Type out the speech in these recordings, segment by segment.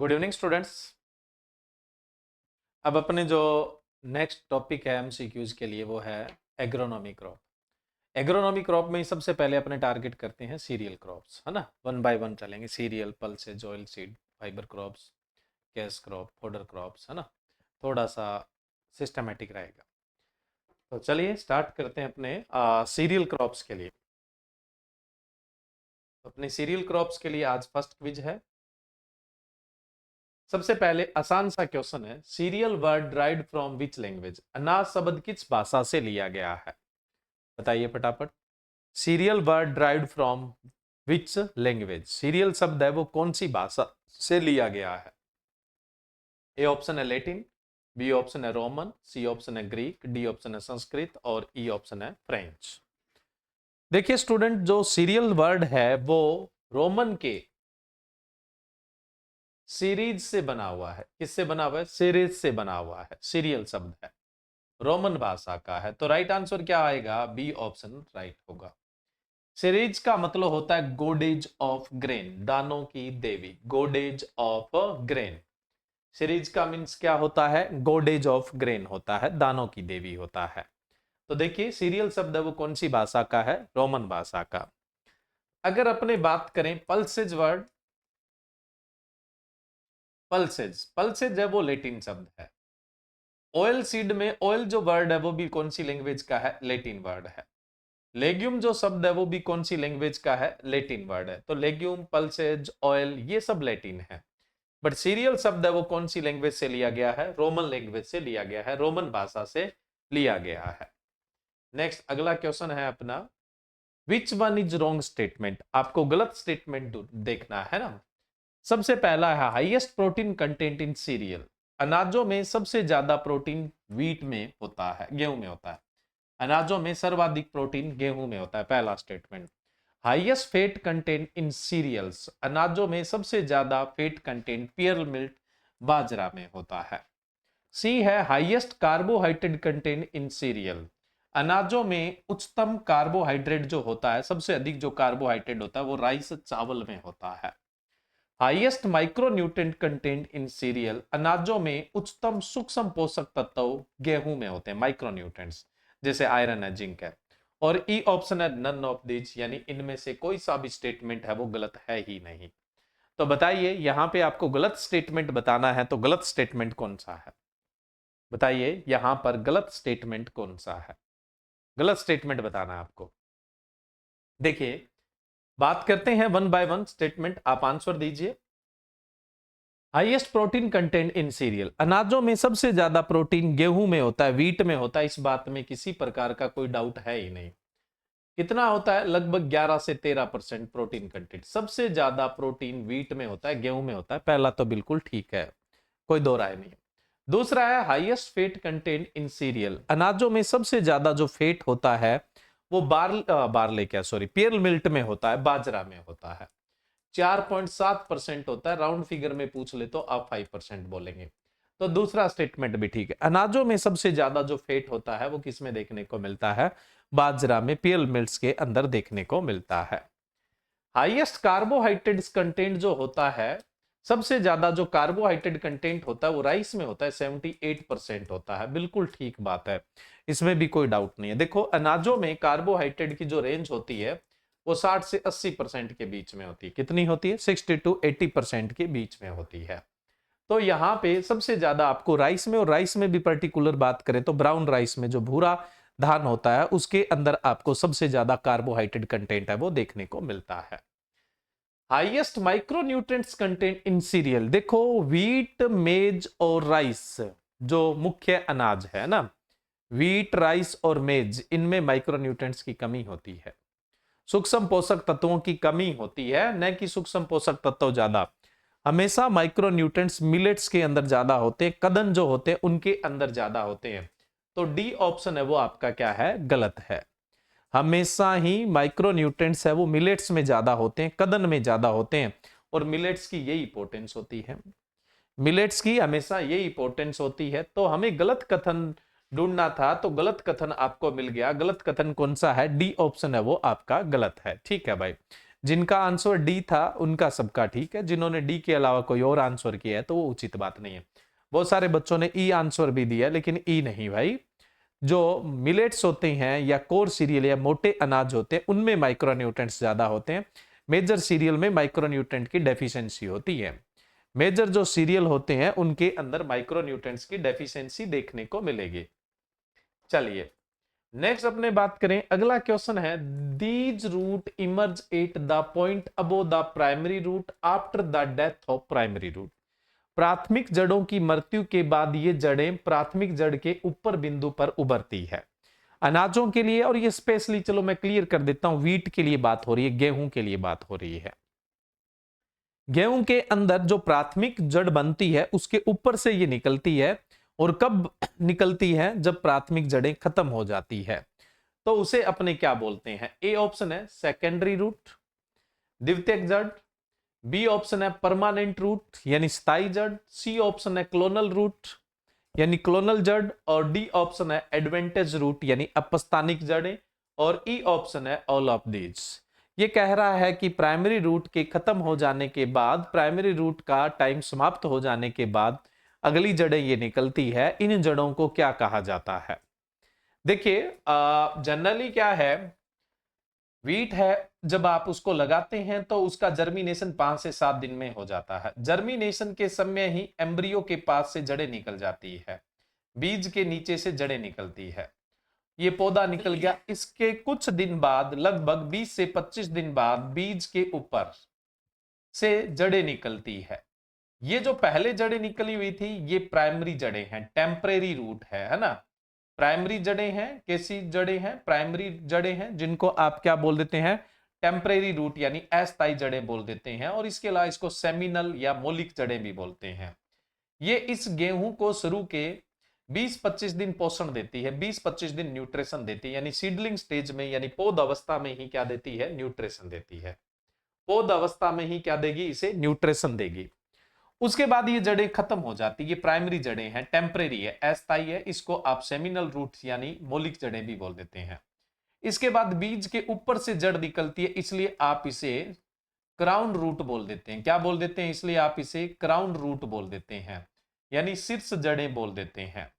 Good evening students. अब अपने जो नेक्स्ट टॉपिक है एमसीक्यूज के लिए वो है एग्रोनॉमी क्रॉप। एग्रोनॉमी क्रॉप में सबसे पहले अपने टारगेट करते हैं सीरियल क्रॉप्स, है ना। वन बाय वन चलेंगे। Serial, pulses, oil seed, fibre crops, cash crop, fodder crops, है ना। थोड़ा सा सिस्टमेटिक रहेगा। तो चलिए स्टार्ट करते हैं अपने सीरियल क्रॉप्स के लिए। अपने सीरियल क्रॉप्स के लिए आज फर्स्ट क्विज है। सबसे पहले आसान सा क्वेश्चन है, serial word derived from which language. अनाज शब्द किस भाषा से लिया गया है, बताइए फटाफट। Serial word derived from which language, serial शब्द है वो कौन सी भाषा से लिया गया है। ए ऑप्शन है लैटिन, बी ऑप्शन है रोमन, सी ऑप्शन है ग्रीक, डी ऑप्शन है संस्कृत और ई ऑप्शन है फ्रेंच। देखिए स्टूडेंट, जो सीरियल वर्ड है वो रोमन के सीरीज से बना हुआ है। किससे बना हुआ है? सीरीज से बना हुआ है। सीरियल शब्द है, रोमन भाषा का है। तो राइट आंसर क्या आएगा? बी ऑप्शन राइट होगा। सीरीज का मतलब होता है गोडेज ऑफ ग्रेन, दानों की देवी। गोडेज ऑफ ग्रेन, सीरीज का मीन्स क्या होता है? गोडेज ऑफ ग्रेन होता है, दानों की देवी होता है। तो देखिए सीरियल शब्द है वो कौन सी भाषा का है? रोमन भाषा का। अगर अपने बात करें पल्सेज वर्ड, पल्सेज, पल्सेज है वो लैटिन शब्द है। ऑयल सीड में ऑयल जो वर्ड है वो भी कौन सी लैंग्वेज का है? लैटिन वर्ड है। लेग्यूम जो शब्द है वो भी कौन सी लैंग्वेज का है? लैटिन वर्ड है। तो लेग्यूम, पल्सेज, ऑयल ये सब लैटिन है। बट सीरियल शब्द है वो कौन सी लैंग्वेज से लिया गया है? रोमन लैंग्वेज से लिया गया है, रोमन भाषा से लिया गया है। नेक्स्ट अगला क्वेश्चन है अपना, विच वन इज रॉन्ग स्टेटमेंट। आपको गलत स्टेटमेंट देखना है ना। सबसे पहला है highest protein content in serial. अनाजों में सबसे ज्यादा प्रोटीन व्हीट में होता है, गेहूं में होता है। अनाजों में सर्वाधिक प्रोटीन गेहूं में होता है, पहला statement. Highest fat content in cereals, अनाजों में सबसे ज्यादा फैट कंटेंट पियर मिल्ट, बाजरा में होता है। सी है highest carbohydrate content in serial, अनाजों में उच्चतम कार्बोहाइड्रेट जो होता है, सबसे अधिक जो कार्बोहाइड्रेट होता है वो राइस, चावल में होता है। Highest micronutrient content in serial, अनाजों में उच्चतम सूक्ष्म पोषक तत्व गेहूं में होते हैं, माइक्रोन्यूट्रिएंट्स, जैसे आयरन है, जिंक है। और ई ऑप्शन है नन ऑफ दिस, यानी इनमें से कोई सा भी स्टेटमेंट है वो गलत है ही नहीं। तो बताइए यहां पे आपको गलत स्टेटमेंट बताना है, तो गलत स्टेटमेंट कौन सा है? बताइए यहां पर गलत स्टेटमेंट कौन सा है? गलत स्टेटमेंट बताना है आपको। देखिए बात करते हैं वन बाय वन स्टेटमेंट, आप आंसर दीजिए। Highest protein content in serial, अनाजों में सबसे ज्यादा प्रोटीन गेहूं में होता है, व्हीट में होता है, इस बात में किसी प्रकार का कोई डाउट है ही नहीं। कितना होता है? लगभग 11 से 13% प्रोटीन कंटेंट। सबसे ज्यादा प्रोटीन व्हीट में होता है, गेहूं में होता है, पहला तो बिल्कुल ठीक है, कोई दो राय नहीं। दूसरा है highest fat content in serial, अनाजों में सबसे ज्यादा जो फैट होता है वो बार्ले क्या सॉरी पियर मिल्ट में होता है, बाजरा में होता है। 4.7% होता है, राउंड फिगर में पूछ ले तो आप 5% बोलेंगे। तो दूसरा स्टेटमेंट भी ठीक है। अनाजों में सबसे ज्यादा जो फैट होता है वो किस में देखने को मिलता है? बाजरा में, पियर मिल्ट्स के अंदर देखने को मिलता है। हाईएस्ट कार्बोहाइड्रेट्स कंटेंट जो होता है, सबसे ज्यादा जो कार्बोहाइड्रेट कंटेंट होता है वो राइस में होता है, 78% होता है, बिल्कुल ठीक बात है, इसमें भी कोई डाउट नहीं है। देखो अनाजों में कार्बोहाइड्रेट की जो रेंज होती है वो 60 से 80% के बीच में होती है। कितनी होती है? 60 to 80% के बीच में होती है। तो यहाँ पे सबसे ज्यादा आपको राइस में, और राइस में भी पर्टिकुलर बात करें तो ब्राउन राइस में जो भूरा धान होता है उसके अंदर आपको सबसे ज्यादा कार्बोहाइड्रेट कंटेंट है वो देखने को मिलता है। Highest micronutrients content in serial, देखो व्हीट, मेज और राइस जो मुख्य अनाज है ना, व्हीट, राइस और मेज, इनमें माइक्रोन्यूट्रिएंट्स की कमी होती है, सूक्ष्म पोषक तत्वों की कमी होती है, न कि सूक्ष्म पोषक तत्व ज्यादा। हमेशा माइक्रोन्यूट्रिएंट्स मिलेट्स के अंदर ज्यादा होते हैं, कदन जो होते हैं उनके अंदर ज्यादा होते हैं। तो डी ऑप्शन है वो आपका क्या है? गलत है। हमेशा ही माइक्रोन्यूट्रिएंट्स है वो मिलेट्स में ज्यादा होते हैं, कदन में ज्यादा होते हैं, और मिलेट्स की यही इंपॉर्टेंस होती है, मिलेट्स की हमेशा यही इंपॉर्टेंस होती है। तो हमें गलत कथन ढूंढना था, तो गलत कथन आपको मिल गया। गलत कथन कौन सा है? डी ऑप्शन है वो आपका गलत है। ठीक है भाई, जिनका आंसर डी था उनका सबका ठीक है, जिन्होंने डी के अलावा कोई और आंसर किया है तो वो उचित बात नहीं है। बहुत सारे बच्चों ने ई आंसर भी दिया, लेकिन ई नहीं भाई। जो मिलेट्स होते हैं या कोर सीरियल या मोटे अनाज होते हैं उनमें माइक्रोन्यूट्रेंट्स ज्यादा होते हैं। मेजर सीरियल में माइक्रोन्यूट्रेंट की डेफिशिएंसी होती है। मेजर जो सीरियल होते हैं उनके अंदर माइक्रोन्यूट्रेंट्स की डेफिशिएंसी देखने को मिलेगी। चलिए नेक्स्ट अपने बात करें, अगला क्वेश्चन है, these root emerge at the point above the primary root after the death of primary root. प्राथमिक जड़ों की मृत्यु के बाद ये जड़ें प्राथमिक जड़ के ऊपर बिंदु पर उभरती है। अनाजों के लिए, और ये स्पेशली चलो मैं क्लियर कर देता हूं, व्हीट के लिए बात हो रही है, गेहूं के लिए बात हो रही है। गेहूं के अंदर जो प्राथमिक जड़ बनती है उसके ऊपर से ये निकलती है, और कब निकलती है, जब प्राथमिक जड़ें खत्म हो जाती है, तो उसे अपने क्या बोलते हैं। ए ऑप्शन है सेकेंडरी रूट, द्वितीयक जड़। बी ऑप्शन है परमानेंट रूट यानी स्थायी जड़। सी ऑप्शन है क्लोनल रूट यानी क्लोनल जड़। और डी ऑप्शन है एडवेंटेज रूट यानी अपस्थानिक जड़ें। और ई ऑप्शन है ऑल ऑफ दीज। ये कह रहा है कि प्राइमरी रूट के खत्म हो जाने के बाद, प्राइमरी रूट का टाइम समाप्त हो जाने के बाद अगली जड़ें ये निकलती है। इन जड़ों को क्या कहा जाता है। देखिए जनरली क्या है, व्हीट है, जब आप उसको लगाते हैं तो उसका जर्मिनेशन 5 से 7 दिन में हो जाता है। जर्मिनेशन के समय ही एम्ब्रियो के पास से जड़ें निकल जाती है, बीज के नीचे से जड़ें निकलती है। ये पौधा निकल गया, इसके कुछ दिन बाद, लगभग 20 से 25 दिन बाद बीज के ऊपर से जड़ें निकलती है। ये जो पहले जड़ें निकली हुई थी ये प्राइमरी जड़ें हैं, टेम्परेरी रूट है ना। प्राइमरी जड़ें हैं, कैसी जड़ें हैं, प्राइमरी जड़ें हैं, जिनको आप क्या बोल देते हैं, टेम्परेरी रूट यानी अस्थायी जड़ें बोल देते हैं। और इसके अलावा इसको सेमिनल या मौलिक जड़ें भी बोलते हैं। ये इस गेहूं को शुरू के 20-25 दिन पोषण देती है, 20-25 दिन न्यूट्रिशन देती है, यानी सीडलिंग स्टेज में यानी पौध अवस्था में ही क्या देती है, न्यूट्रिशन देती है। पौध अवस्था में ही क्या देगी, इसे न्यूट्रिशन देगी। उसके बाद ये जड़ें खत्म हो जाती है। ये प्राइमरी जड़ें हैं, टेम्परेरी है, अस्थायी है, इसको आप सेमिनल रूट्स यानी मौलिक जड़ें भी बोल देते हैं। इसके बाद बीज के ऊपर से जड़ निकलती है, इसलिए आप इसे क्राउन रूट बोल देते हैं। क्या बोल देते हैं, इसलिए आप इसे क्राउन रूट बोल देते हैं, यानी शीर्ष जड़ें बोल देते हैं।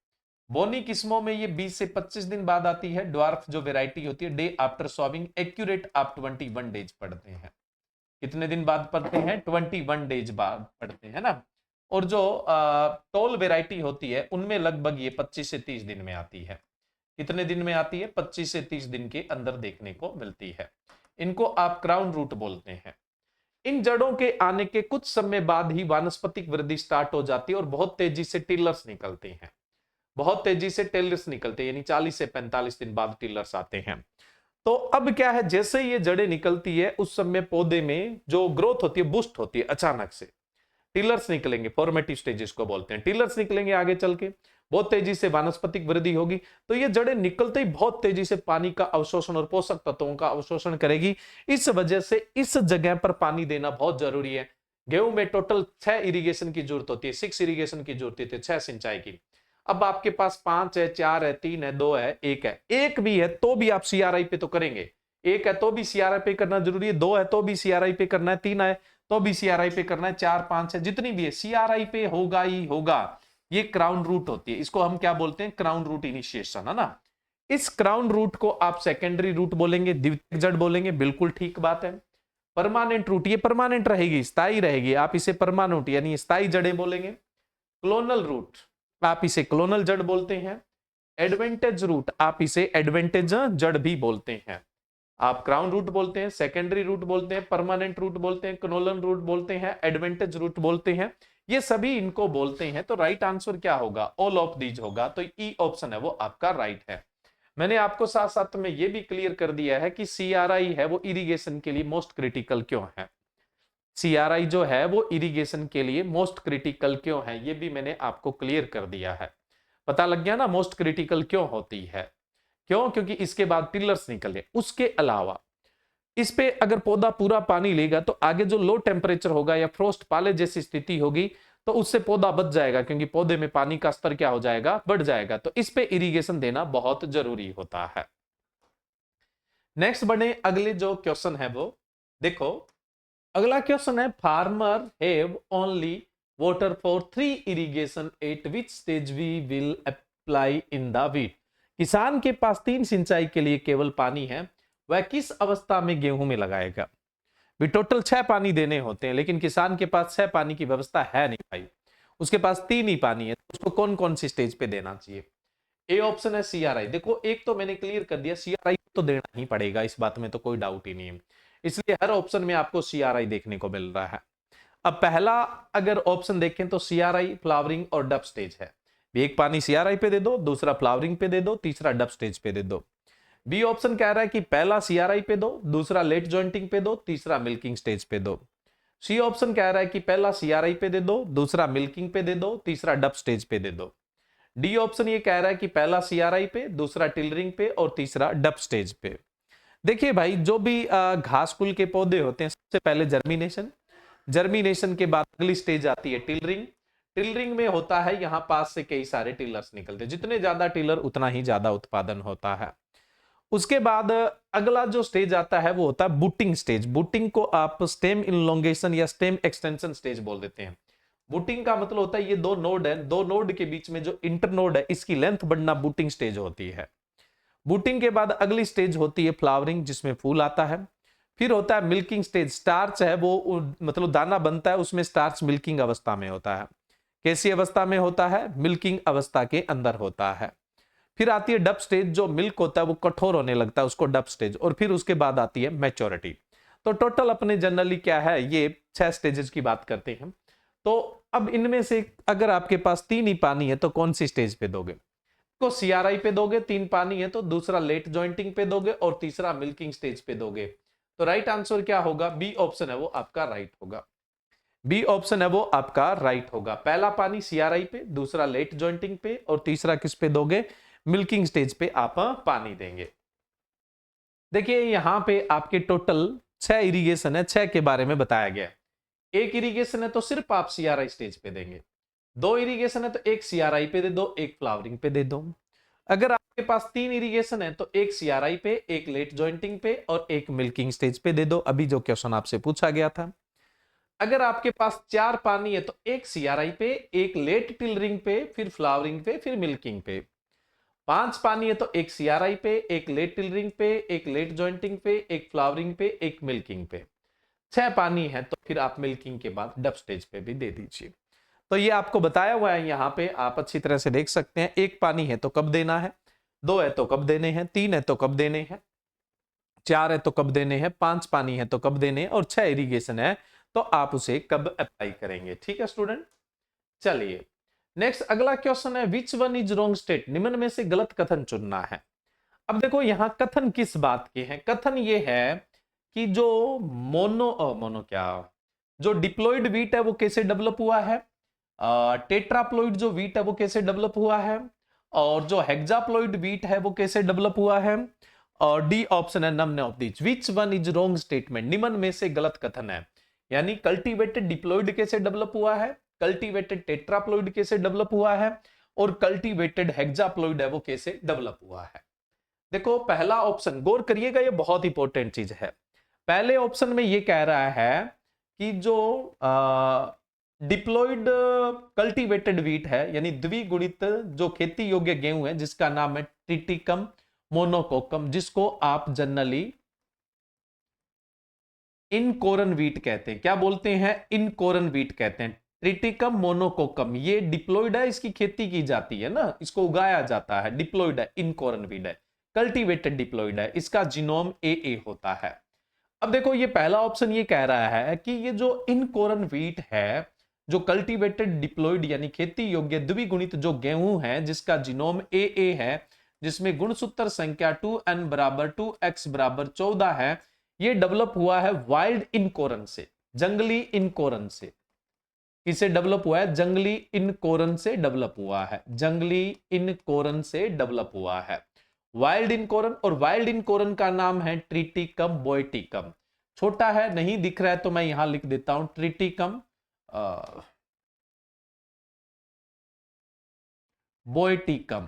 बोनी किस्मों में ये 20 से 25 दिन बाद आती है। ड्वार्फ जो वेराइटी होती है, डे आफ्टर सॉविंग, एक्यूरेट आप 21 डेज पढ़ते हैं। कितने दिन बाद पढ़ते हैं, 21 डेज बाद पढ़ते हैं ना। और जो टॉल वेराइटी होती है उनमें लगभग ये 25 से 30 दिन में आती है। कितने दिन में आती है, 25 से 30 दिन के अंदर देखने को मिलती है। इनको आप क्राउन रूट बोलते हैं। इन जड़ों के आने के कुछ समय बाद ही वानस्पतिक वृद्धि स्टार्ट हो जाती है और बहुत तेजी से टिलर्स निकलते हैं। बहुत तेजी से टिलर्स निकलते हैं, यानी 40 से 45 दिन बाद टिलर्स आते हैं। तो अब क्या है, जैसे ये जड़ें निकलती है उस समय पौधे में जो ग्रोथ होती है बूस्ट होती है अचानक से। टिलर्स निकलेंगे, फॉर्मेटिव स्टेजेस को बोलते हैं। टिलर्स निकलेंगे आगे चल के, बहुत तेजी से वानस्पतिक वृद्धि होगी। तो ये जड़ें निकलते ही बहुत तेजी से पानी का अवशोषण और पोषक तत्वों का अवशोषण करेगी। इस वजह से इस जगह पर पानी देना बहुत जरूरी है। गेहूं में टोटल 6 इरिगेशन की जरूरत होती है, 6 इरिगेशन की जरूरत होती है, 6 सिंचाई की। अब आपके पास 5 है, 4 है, 3 है, 2 है, 1 है। एक भी है तो भी आप सीआरआई पे तो करेंगे। एक है तो भी सीआरआई पे करना जरूरी है, 2 है तो भी सीआरआई पे करना है, 3 है तो भी सीआरआई पे करना है, 4 5 है, जितनी भी है सीआरआई पे होगा ही होगा। ये क्राउन रूट होती है, इसको हम क्या बोलते हैं, क्राउन रूट इनिशिएशन, है ना। इस क्राउन रूट को आप सेकेंडरी रूट बोलेंगे, द्वितीयक जड़ बोलेंगे, बिल्कुल ठीक बात है। परमानेंट रूट, ये परमानेंट रहेगी, स्थायी रहेगी, आप इसे परमानेंट यानी स्थायी जड़ें बोलेंगे। क्लोनल रूट आप इसे क्लोनल जड़ बोलते हैं। एडवेंटेज रूट आप इसे एडवेंटेज जड़ भी बोलते हैं। आप क्राउन रूट बोलते हैं, सेकेंडरी रूट बोलते हैं, परमानेंट रूट बोलते हैं, क्लोनल रूट बोलते हैं, एडवेंटेज रूट बोलते हैं, ये सभी इनको बोलते हैं। तो राइट आंसर क्या होगा, ऑल ऑफ दीज होगा। तो ई ऑप्शन है वो आपका राइट है। मैंने आपको साथ साथ में ये भी क्लियर कर दिया है कि सीआरआई है वो इरिगेशन के लिए मोस्ट क्रिटिकल क्यों है। सीआरआई जो है वो इरिगेशन के लिए मोस्ट क्रिटिकल क्यों है, ये भी मैंने आपको क्लियर कर दिया है। पता लग गया ना मोस्ट क्रिटिकल क्यों होती है। क्यों, क्योंकि इसके बाद टिलर्स निकले। उसके अलावा इस पे अगर पौधा पूरा पानी लेगा तो आगे जो लो टेम्परेचर होगा या फ्रोस्ट पाले जैसी स्थिति होगी तो उससे पौधा बच जाएगा, क्योंकि पौधे में पानी का स्तर क्या हो जाएगा, बढ़ जाएगा। तो इस पे इरिगेशन देना बहुत जरूरी होता है। नेक्स्ट बढ़े, अगले जो क्वेश्चन है वो देखो अगला क्वेश्चन है, farmer have only water for 3 irrigation at which stage we will apply in the wheat. किसान के पास 3 सिंचाई के लिए केवल पानी है, वह किस अवस्था में गेहूं में लगाएगा। भी टोटल 6 पानी देने होते हैं, लेकिन किसान के पास 6 पानी की व्यवस्था है नहीं भाई, उसके पास 3 ही पानी है, तो उसको कौन कौन सी स्टेज पे देना चाहिए। ए ऑप्शन है सीआरआई। देखो एक तो मैंने क्लियर कर दिया, सीआरआई तो देना ही पड़ेगा, इस बात में तो कोई डाउट ही नहीं है, इसलिए हर ऑप्शन में आपको सीआरआई देखने को मिल रहा है। अब पहला अगर ऑप्शन देखें तो सीआरआई, फ्लावरिंग और डब स्टेज है। एक पानी सीआरआई पे दे दो, दूसरा फ्लावरिंग पे दे दो, तीसरा डब स्टेज पे दे दो। बी ऑप्शन कह रहा है कि पहला सीआरआई पे दो, दूसरा लेट जॉइंटिंग पे दो, तीसरा मिल्किंग स्टेज पे दो। सी ऑप्शन कह रहा है कि पहला सीआरआई पे दे दो, दूसरा मिल्किंग पे दे दो, तीसरा डब स्टेज पे दे दो। डी ऑप्शन ये कह रहा है कि पहला सीआरआई पे, दूसरा टिलरिंग पे और तीसरा डब स्टेज पे। देखिए भाई, जो भी घास कुल के पौधे होते हैं, सबसे पहले जर्मिनेशन, जर्मिनेशन के बाद अगली स्टेज आती है टिलरिंग। टिलरिंग में होता है यहां पास से कई सारे टिलर्स निकलते हैं, जितने ज्यादा टिलर उतना ही ज्यादा उत्पादन होता है। उसके बाद अगला जो स्टेज आता है वो होता है बूटिंग स्टेज। बूटिंग को आप स्टेम इनलोंगेशन या स्टेम एक्सटेंशन स्टेज बोल देते हैं। बूटिंग का मतलब होता है ये दो नोड है, दो नोड के बीच में जो इंटरनोड है इसकी लेंथ बढ़ना बूटिंग स्टेज होती है। बूटिंग के बाद अगली स्टेज होती है फ्लावरिंग, जिसमें फूल आता है। फिर होता है मिल्किंग स्टेज, स्टार्च है वो मतलब दाना बनता है, उसमें स्टार्च मिल्किंग अवस्था में होता है। कैसी अवस्था में होता है, मिल्किंग अवस्था के अंदर होता है। फिर आती है डब स्टेज, जो मिल्क होता है वो कठोर होने लगता है, उसको डब स्टेज। और फिर उसके बाद आती है मैच्योरिटी। तो टोटल अपने जनरली क्या है, ये 6 स्टेजेस की बात करते हैं। तो अब इनमें से अगर आपके पास 3 ही पानी है तो कौन सी स्टेज पे दोगे। को सीआरआई पे दोगे, 3 पानी है तो दूसरा लेट जॉइंटिंग पे दोगे और तीसरा मिल्किंग स्टेज पे दोगे। तो राइट आंसर क्या होगा, बी ऑप्शन है वो आपका राइट होगा। बी ऑप्शन है वो आपका राइट होगा। पहला पानी सीआरआई पे, दूसरा लेट जॉइंटिंग पे और तीसरा किस पे दोगे, मिल्किंग स्टेज पे आप पानी देंगे। देखिए यहां पे आपके टोटल 6 इरिगेशन है, 6 के बारे में बताया गया है। एक इरिगेशन है तो सिर्फ आप सीआरआई स्टेज पे देंगे। 2 इरिगेशन है तो एक सीआरआई पे दे दो, एक फ्लावरिंग पे दे दो। अगर आपके पास 3 इरिगेशन है तो एक सीआरआई पे, एक लेट जॉइंटिंग पे और एक मिल्किंग स्टेज पे दे दो, अभी जो क्वेश्चन आपसे पूछा गया था। अगर आपके पास 4 पानी है तो एक सीआरआई पे, एक लेट टिलरिंग पे, फिर फ्लावरिंग पे, फिर मिल्किंग पे। 5 पानी है तो एक सीआरआई पे, एक लेट टिलरिंग पे, एक लेट जॉइंटिंग पे, एक फ्लावरिंग पे, एक मिल्किंग पे। 6 पानी है तो फिर आप मिल्किंग के बाद डब स्टेज पे भी दे दीजिए। तो ये आपको बताया हुआ है यहां पे, आप अच्छी तरह से देख सकते हैं। 1 पानी है तो कब देना है, 2 है तो कब देने हैं, 3 है तो कब देने हैं, 4 है तो कब देने हैं, 5 पानी है तो कब देने हैं और 6 इरिगेशन है तो आप उसे कब अप्लाई करेंगे। ठीक है स्टूडेंट, चलिए नेक्स्ट अगला क्वेश्चन है, विच वन इज रॉन्ग स्टेट। निम्न में से गलत कथन चुनना है। अब देखो यहां कथन किस बात के हैं, कथन ये है कि जो मोनो क्या, जो डिप्लॉइड वीट है वो कैसे डेवलप हुआ है, टेट्राप्लॉइड जो वीट है वो कैसे डेवलप हुआ है, और जो हेक्साप्लॉइड वीट है वो कैसे डेवलप हुआ है। और डी ऑप्शन है नम्न of this, which one is wrong statement, निम्न में से गलत कथन है। यानी कल्टीवेटेड डिप्लॉइड कैसे डेवलप हुआ है, कल्टीवेटेड टेट्राप्लॉइड कैसे डेवलप हुआ है, और कल्टीवेटेड हेक्साप्लॉइड है वो कैसे डेवलप हुआ है। देखो पहला ऑप्शन गौर करिएगा, ये बहुत इंपॉर्टेंट चीज है। पहले ऑप्शन में ये कह रहा है कि जो डिप्लॉइड कल्टीवेटेड वीट है, यानी द्विगुणित जो खेती योग्य गेहूं है, जिसका नाम है ट्रिटिकम मोनोकोकम, जिसको आप जनरली इनकोरन वीट कहते हैं। क्या बोलते हैं, इनकोरन वीट कहते हैं। ट्रिटिकम मोनोकोकम ये डिप्लॉइड है, इसकी खेती की जाती है ना, इसको उगाया जाता है, डिप्लॉइड है, इनकोरन वीट है, कल्टीवेटेड डिप्लॉइड है, इसका जीनोम ए होता है। अब देखो ये पहला ऑप्शन ये कह रहा है कि ये जो इनकोरन वीट है, जो कल्टीवेटेड डिप्लॉइड यानी खेती योग्य द्विगुणित जो गेहूं है, जिसका जीनोम ए है, जिसमें गुणसूत्र संख्या 2n बराबर 2x बराबर 14 है, ये डेवलप हुआ है वाइल्ड इनकोरन से, जंगली इनकोरन से। किसे डेवलप हुआ है, जंगली इनकोरन से डेवलप हुआ है, जंगली इनकोरन से डेवलप हुआ है वाइल्ड इनकोरन। और वाइल्ड इनकोरन का नाम है ट्रिटिकम बोएटिकम। छोटा है नहीं दिख रहा है तो मैं यहां लिख देता हूं ट्रिटिकम बोएटिकम।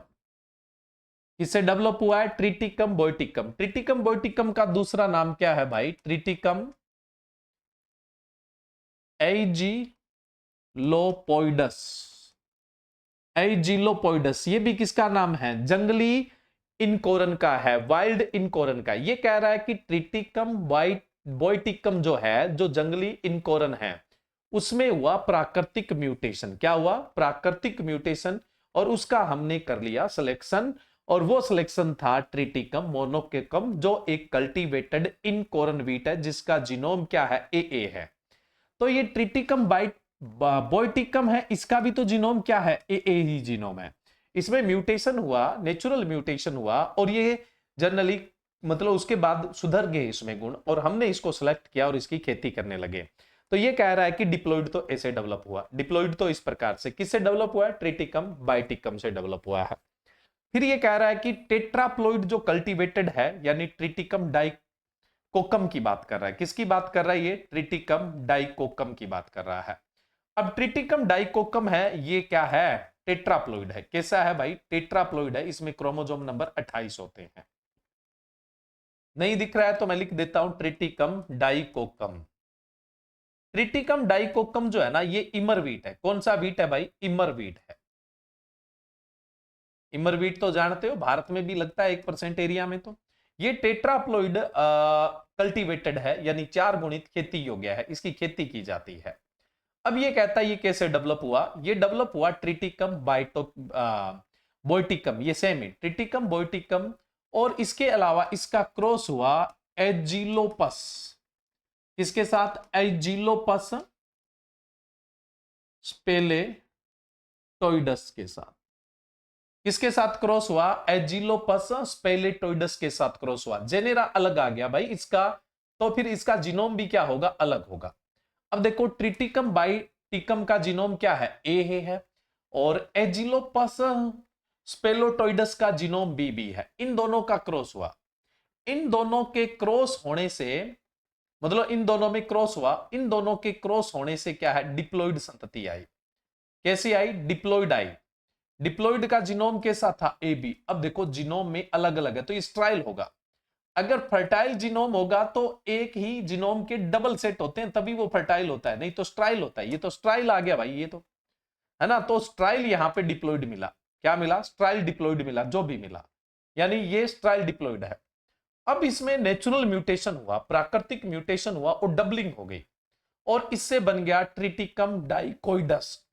किससे डेवलप हुआ है, ट्रिटिकम बोएटिकम। ट्रिटिकम बोएटिकम का दूसरा नाम क्या है भाई, ट्रिटिकम एजिलोपोइडस। एजिलोपोइडस ये भी किसका नाम है? जंगली इनकोरन का है, वाइल्ड इनकोरन का। ये कह रहा है कि ट्रिटिकम बोइटिकम जो है, जो जंगली इनकोरन है, उसमें हुआ प्राकृतिक म्यूटेशन। क्या हुआ? प्राकृतिक म्यूटेशन। और उसका हमने कर लिया सिलेक्शन, और वो सिलेक्शन था ट्रिटिकम मोनोकोकम, जो एक कल्टीवेटेड इनकोरन वीट है जिसका जीनोम क्या है? ए है। तो ये ट्रिटिकम बोइटिकम है, इसका भी तो जीनोम क्या है? ए ही जीनोम है। इसमें म्यूटेशन हुआ, नेचुरल म्यूटेशन हुआ, और ये जनरली मतलब उसके बाद सुधर गए इसमें गुण, और हमने इसको सिलेक्ट किया और इसकी खेती करने लगे। तो ये कह रहा है कि डिप्लॉइड तो ऐसे डेवलप हुआ। डिप्लॉइड तो इस प्रकार से किससे डेवलप हुआ है? ट्रिटिकम बाइटिकम से डेवलप हुआ है। फिर ये कह रहा है कि टेट्राप्लॉइड जो कल्टीवेटेड है, यानी ट्रिटिकम डाइकोकम की बात कर रहा है। किसकी बात कर रहा है? ये ट्रिटिकम डाइकोकम की बात कर रहा है। अब ट्रिटिकम डाइकोकम है, ये क्या है? टेट्राप्लॉइड है। कैसा है भाई? टेट्राप्लॉइड है। इसमें क्रोमोसोम नंबर 28 होते हैं। नहीं दिख रहा है तो मैं लिख देता हूं ट्रिटिकम डाइकोकम। ट्रिटिकम डाइकोकम जो है ना, ये इमर वीट है। कौन सा वीट है भाई? इमर वीट है। इमर वीट तो जानते हो, भारत में भी लगता है 1% एरिया में। तो ये टेट्राप्लॉइड कल्टीवेटेड है, यानी 4 गुणित खेती योग्य है, इसकी खेती की जाती है। अब ये कहता है ये कैसे डेवलप हुआ? ये डेवलप हुआ ट्रिटिकम बोइटिकम, ये सेम है, ट्रिटिकम बोइटिकम, और इसके अलावा इसका क्रॉस हुआ एजिलोपस। किसके साथ? एजिलोपस स्पेलेटोइडस के साथ। किसके साथ क्रॉस हुआ? एजिलोपस स्पेलेटोइडस के साथ क्रॉस हुआ। जेनेरा अलग आ गया भाई इसका, तो फिर इसका जीनोम भी क्या होगा? अलग होगा। अब देखो ट्रिटिकम बाइटिकम का जीनोम क्या है? ए है, और एजिलोपस स्पेलोटोइडस का जीनोम बी है। इन दोनों का क्रॉस हुआ। इन दोनों के क्रॉस होने से, मतलब इन दोनों में क्रॉस हुआ, इन दोनों के क्रॉस होने से क्या है? डिप्लॉइड संतति आई। कैसी आई? डिप्लॉइड आई। डिप्लॉइड का जीनोम कैसा था? A B. अब देखो जीनोम में अलग अलग है, तो स्ट्राइल होगा। अगर फर्टाइल जीनोम होगा तो एक ही जीनोम के डबल सेट होते हैं, तभी वो फर्टाइल होता है, नहीं तो स्ट्राइल होता है। ये तो स्ट्राइल आ गया भाई, ये तो है ना। तो स्ट्राइल यहां पे डिप्लॉइड मिला। क्या मिला? स्ट्राइल डिप्लॉइड मिला, जो भी मिला, यानी ये स्ट्राइल डिप्लॉइड है। अब इसमें नेचुरल म्यूटेशन हुआ, प्राकृतिक म्यूटेशन हुआ, और डबलिंग हो गई, और इससे बन गया ट्रिटिकम डाइकोइडस।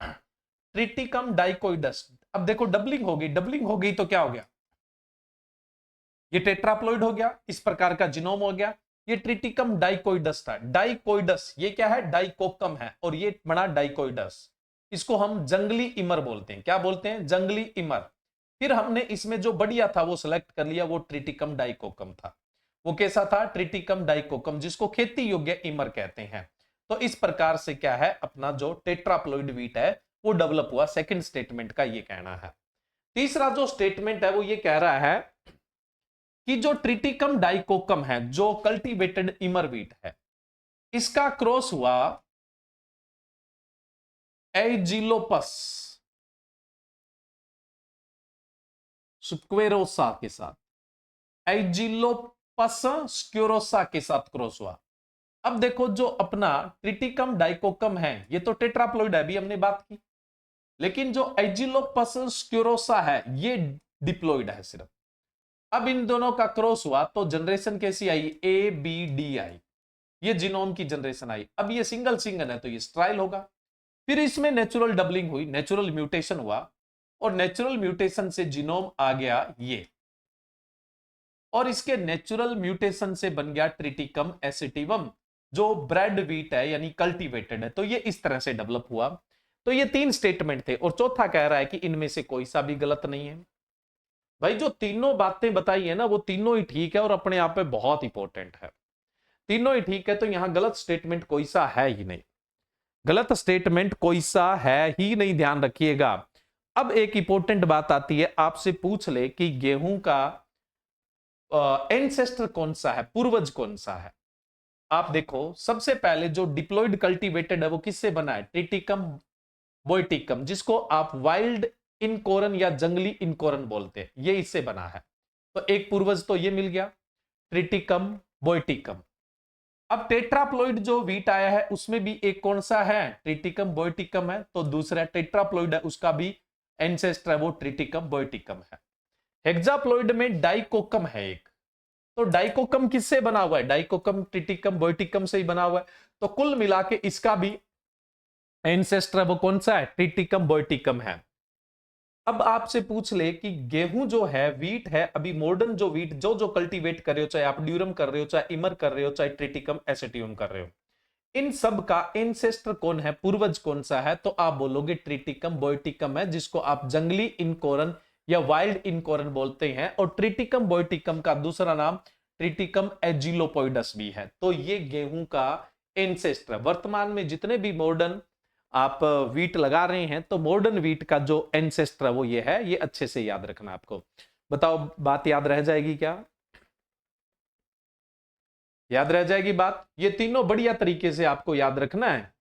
ट्रिटिकम डाइकोइडस। अब देखो डबलिंग हो गई, डबलिंग हो गई तो क्या हो गया? ये टेट्राप्लॉइड हो गया, इस प्रकार का जीनोम हो गया। ये ट्रिटिकम डाइकोइडस था। डाइकोइडस ये क्या है? डाइकोकम है, और ये बना डाइकोइडस। इसको हम जंगली इमर बोलते हैं। क्या बोलते हैं? जंगली इमर। फिर हमने इसमें जो बढ़िया था वो सिलेक्ट कर लिया, वो ट्रिटिकम डाइकोकम था। वो कैसा था? ट्रिटिकम डाइकोकम, जिसको खेती योग्य इमर कहते हैं। तो इस प्रकार से क्या है, अपना जो टेट्राप्लॉइड वीट है वो डेवलप हुआ। सेकंड स्टेटमेंट का ये कहना है। तीसरा जो स्टेटमेंट है वो ये कह रहा है कि जो ट्रिटिकम डाइकोकम है, जो कल्टीवेटेड इमर वीट है, इसका क्रॉस हुआ एजिलोपस स्क्वेरोसा के साथ। एजिलोपस स्क्वेरोसा के साथ क्रॉस हुआ। अब देखो जो अपना ट्रिटिकम डाइकोकम है, ये तो टेट्राप्लॉइड है, अभी हमने बात की। लेकिन जो एजिलोपस स्क्वेरोसा है, ये डिप्लॉइड है सिर्फ। अब इन दोनों का क्रॉस हुआ तो जनरेशन कैसी आई? A B D I. ये जीनोम की जनरेशन आई। अब ये सिंगल सिंगल है तो ये स्ट्राइल होगा। फिर इसमें नेचुरल डबलिंग हुई, नेचुरल म्यूटेशन हुआ, और नेचुरल म्यूटेशन से जीनोम आ गया ये, और इसके नेचुरल म्यूटेशन से बन गया ट्रिटिकम एसिटिवम, जो ब्रेड वीट है, यानी कल्टीवेटेड है। तो ये इस तरह से डेवलप हुआ। तो ये 3 स्टेटमेंट थे, और चौथा कह रहा है कि इनमें से कोई सा भी गलत नहीं है। भाई जो तीनों बातें बताई है ना, वो तीनों ही ठीक है और अपने आप में बहुत इंपॉर्टेंट है। तीनों ही ठीक है, तो यहां गलत स्टेटमेंट कोई सा है ही नहीं। गलत स्टेटमेंट कोई सा है ही नहीं, ध्यान रखिएगा। अब एक इंपॉर्टेंट बात आती है, आपसे पूछ ले कि गेहूं का एंसेस्टर कौन सा है, पूर्वज कौन सा है। आप देखो सबसे पहले जो डिप्लॉइड कल्टीवेटेड है वो किससे बना है? ट्रिटिकम बोइटिकम, जिसको आप वाइल्ड इनकोरन या जंगली इनकोरन बोलते हैं, ये इससे बना है। तो एक पूर्वज तो ये मिल गया, ट्रिटिकम बोइटिकम। अब टेट्राप्लॉइड जो वीट आया है उसमें भी एक कौन सा है, ट्रिटिकम बोइटिकम है, तो दूसरा टेट्राप्लॉइड है उसका भी एंसेस्टर है वो ट्रिटिकम बोइटिकम है। हेक्साप्लॉइड में डाइकोकम है एक, तो डाइकोकम किससे बना हुआ है, डाइकोकम ट्रिटिकम बोइटिकम से ही बना हुआ है, तो कुल मिला के इसका भी एंसेस्टर वो कौन सा है, ट्रिटिकम बोइटिकम है। अब आपसे पूछ ले कि गेहूं जो है, वीट है, अभी मॉडर्न जो वीट जो जो कल्टीवेट कर रहे हो, चाहे आप ड्यूरम कर रहे हो, चाहे इमर कर रहे हो, चाहे ट्रिटिकम एसेटियम कर रहे हो, इन सब का एंसेस्टर कौन है, पूर्वज कौन सा है, तो आप बोलोगे ट्रिटिकम बोइटिकम है, जिसको आप जंगली इनकोरन या वाइल्ड इनकोरन बोलते हैं, और ट्रिटिकम बोइटिकम का दूसरा नाम ट्रिटिकम एजिलोपोइडस भी है। तो ये गेहूं का एंसेस्टर। वर्तमान में जितने भी मॉडर्न आप वीट लगा रहे हैं, तो मॉडर्न वीट का जो एंसेस्टर है वो ये है, ये अच्छे से याद रखना आपको। बताओ बात याद रह जाएगी क्या, याद रह जाएगी बात? ये तीनों बढ़िया तरीके से आपको याद रखना है